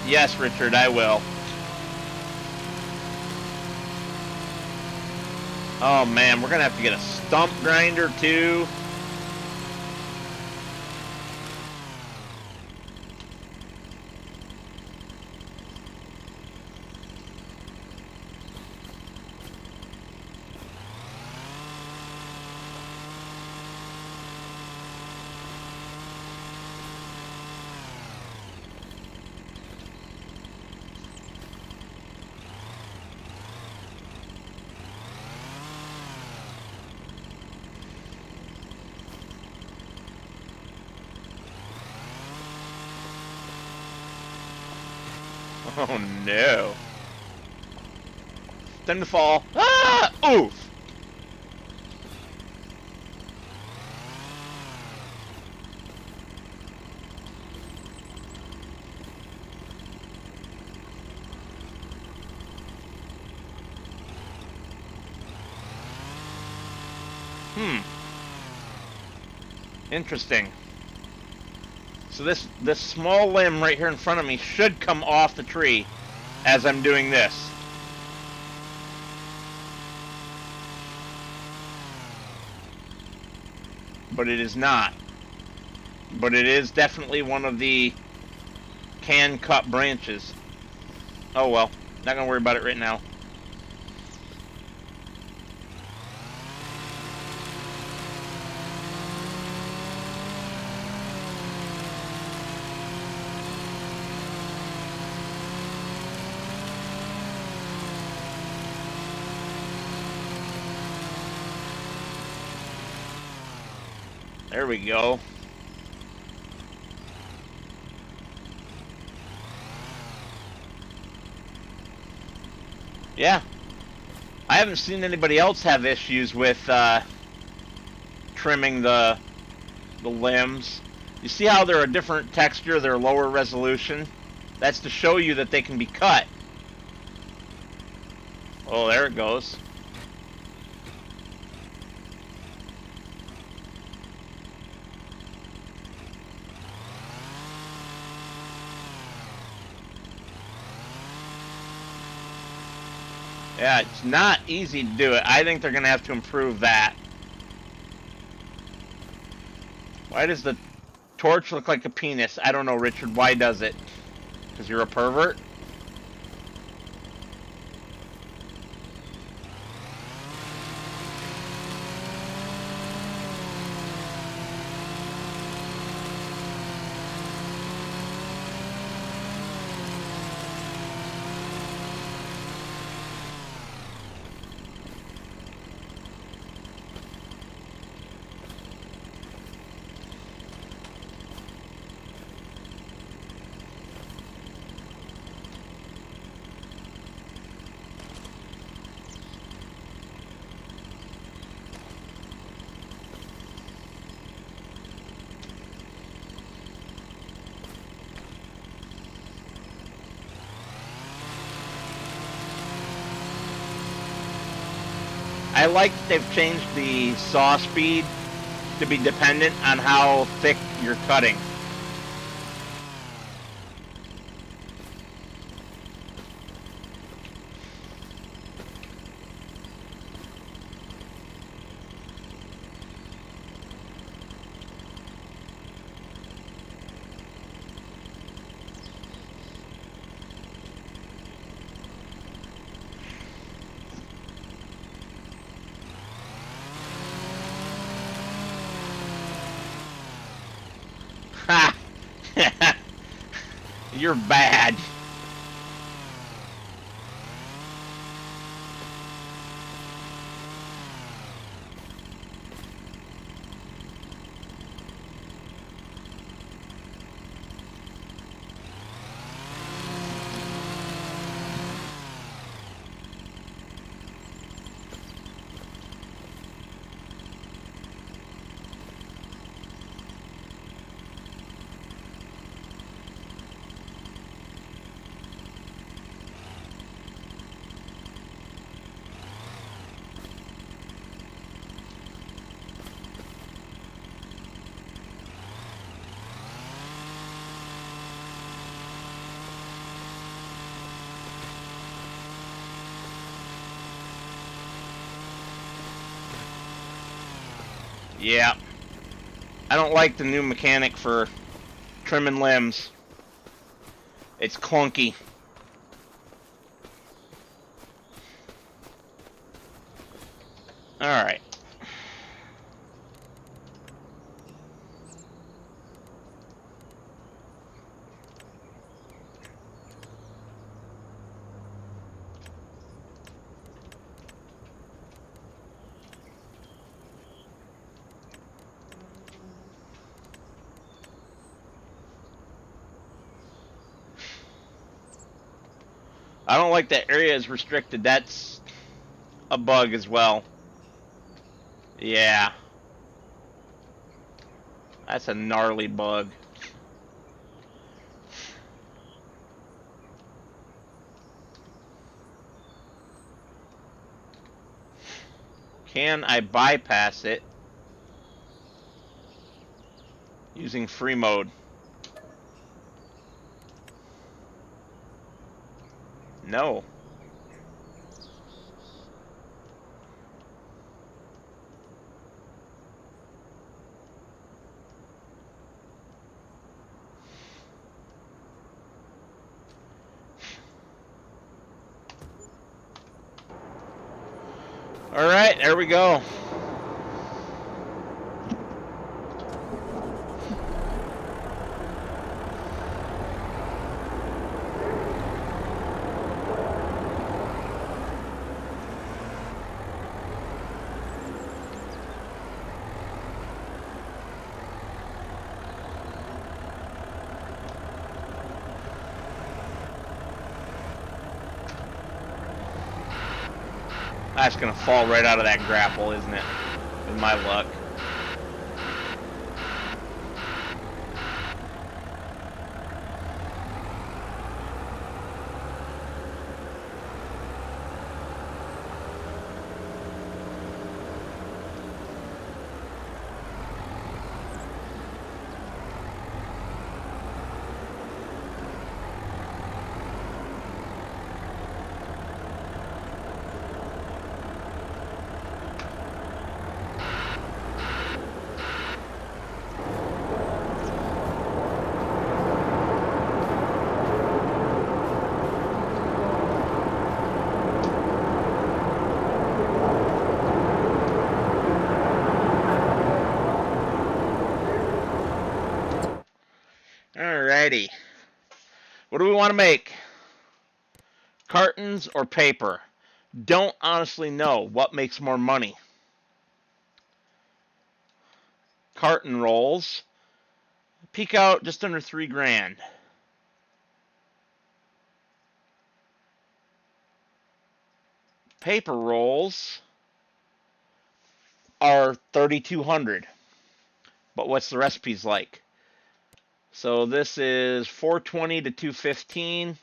Yes, Richard, I will. Oh man, we're gonna have to get a stump grinder too. Oh no. Time to fall. Ah! Oof! Interesting. So this small limb right here in front of me should come off the tree as I'm doing this. But it is not. But it is definitely one of the can cut branches. Oh well, not gonna worry about it right now. There we go. Yeah. I haven't seen anybody else have issues with trimming the limbs. You see how they're a different texture, they're lower resolution? That's to show you that they can be cut. Oh, there it goes. Yeah, it's not easy to do it. I think they're going to have to improve that. Why does the torch look like a penis? I don't know, Richard. Why does it? Because you're a pervert? I like that they've changed the saw speed to be dependent on how thick you're cutting. Ha! You're bad. Yeah. I don't like the new mechanic for trimming limbs. It's clunky. Alright. I don't like that area is restricted. That's a bug as well. Yeah. That's a gnarly bug. Can I bypass it using free mode? No. Alright, there we go. That's gonna fall right out of that grapple, isn't it? With my luck. Alrighty. What do we want to make? Cartons or paper? Don't honestly know what makes more money. Carton rolls. Peak out just under $3,000. Paper rolls are $3,200. But what's the recipes like? So this is 420 to 215,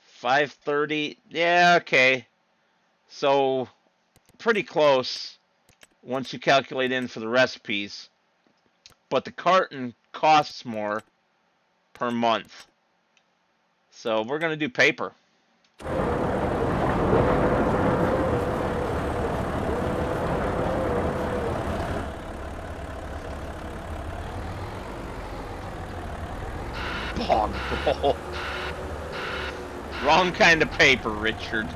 530. Yeah, okay. So pretty close once you calculate in for the recipes. But the carton costs more per month. So we're going to do paper. Bog roll. Wrong kind of paper, Richard.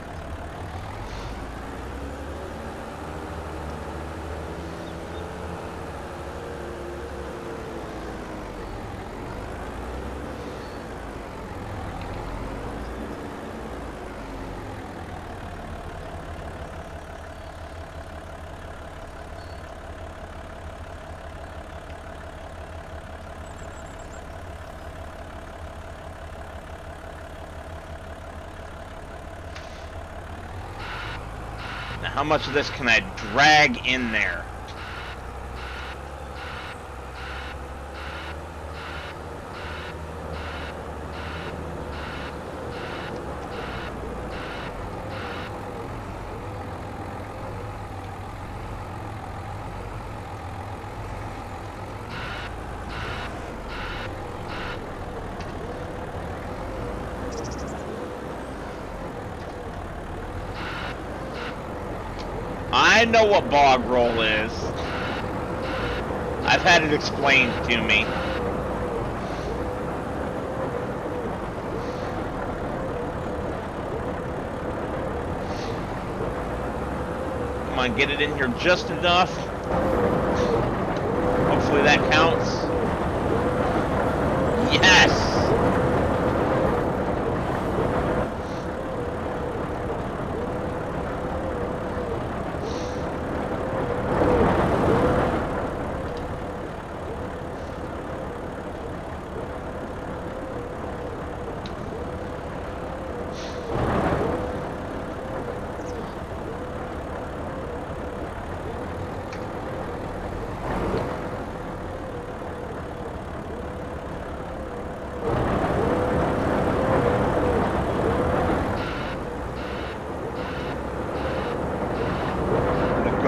Now, how much of this can I drag in there? I know what bog roll is. I've had it explained to me. Come on, get it in here just enough. Hopefully that counts. Yes!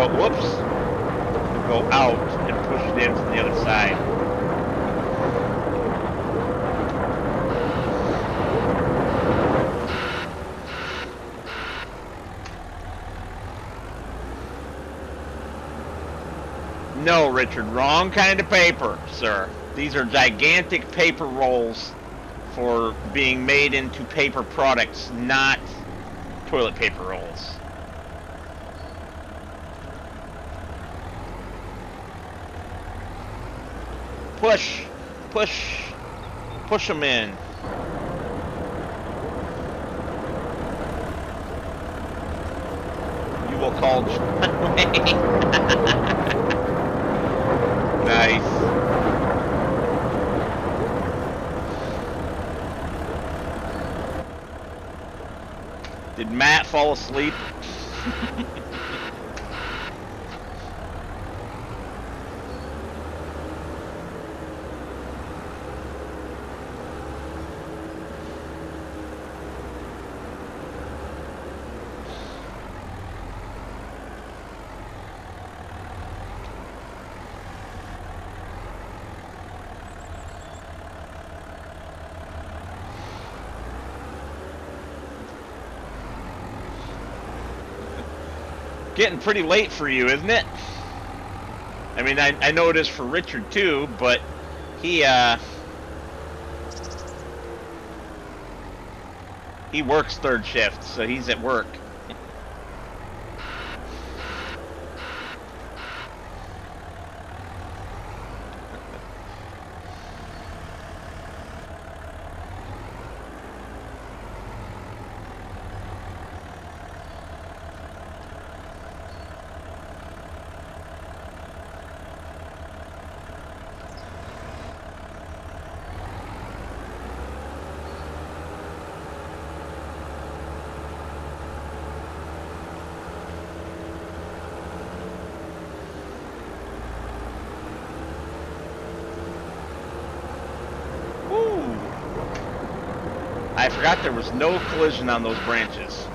Whoops. Go out and push it in from the other side. No, Richard, wrong kind of paper, sir. These are gigantic paper rolls for being made into paper products, not toilet paper rolls. Push, push, push them in. You will call John Wayne. Nice. Did Matt fall asleep? Getting pretty late for you, isn't it? I mean, I know it is for Richard too, but he works third shift, so he's at work. I forgot there was no collision on those branches.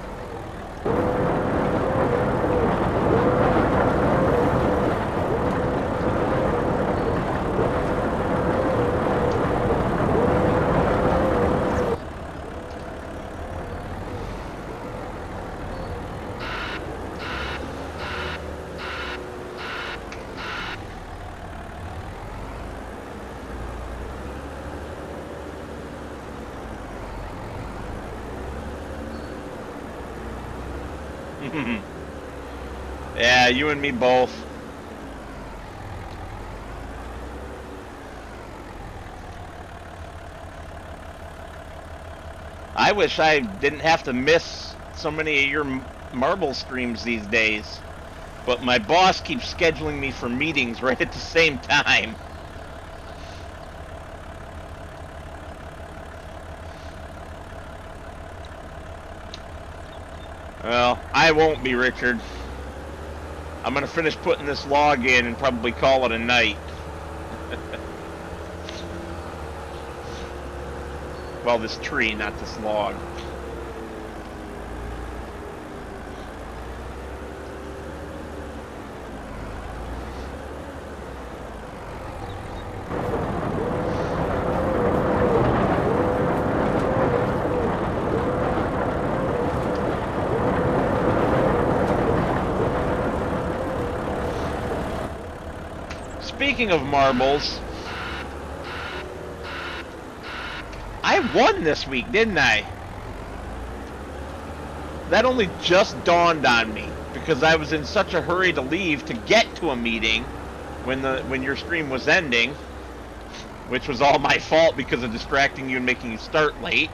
Yeah, you and me both. I wish I didn't have to miss so many of your marble streams these days. But my boss keeps scheduling me for meetings right at the same time. Well, I won't be, Richard. I'm going to finish putting this log in and probably call it a night. Well, this tree, not this log. Speaking of marbles, I won this week, didn't I? That only just dawned on me because I was in such a hurry to leave to get to a meeting when your stream was ending, which was all my fault because of distracting you and making you start late.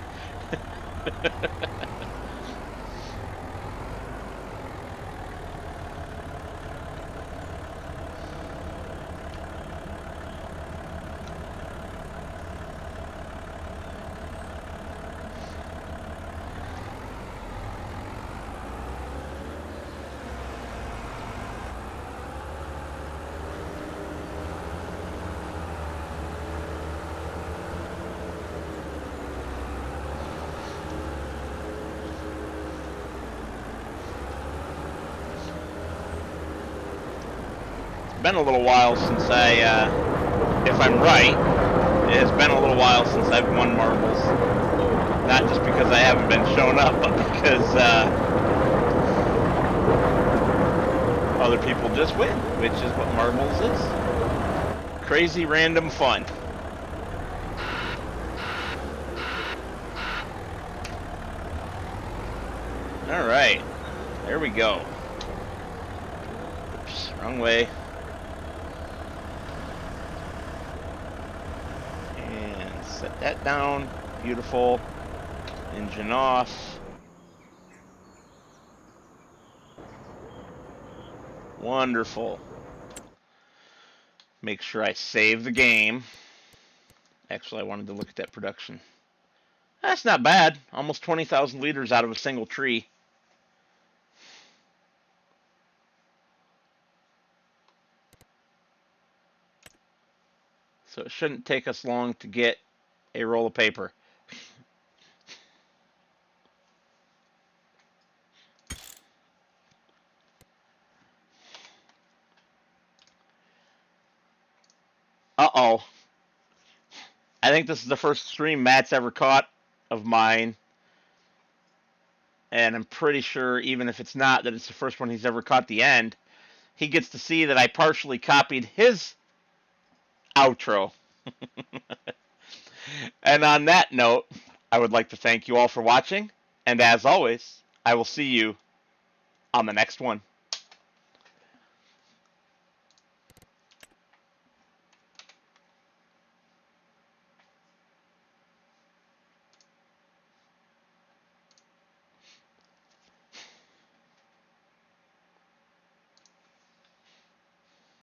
Been a little while since if I'm right, it has been a little while since I've won marbles. Not just because I haven't been showing up, but because other people just win, which is what marbles is. Crazy random fun. Alright, there we go. Oops, wrong way. Set that down. Beautiful. Engine off. Wonderful. Make sure I save the game. Actually, I wanted to look at that production. That's not bad. Almost 20,000 liters out of a single tree. So it shouldn't take us long to get a roll of paper. Uh-oh. I think this is the first stream Matt's ever caught of mine. And I'm pretty sure, even if it's not, that it's the first one he's ever caught the end. He gets to see that I partially copied his outro. And on that note, I would like to thank you all for watching. And as always, I will see you on the next one.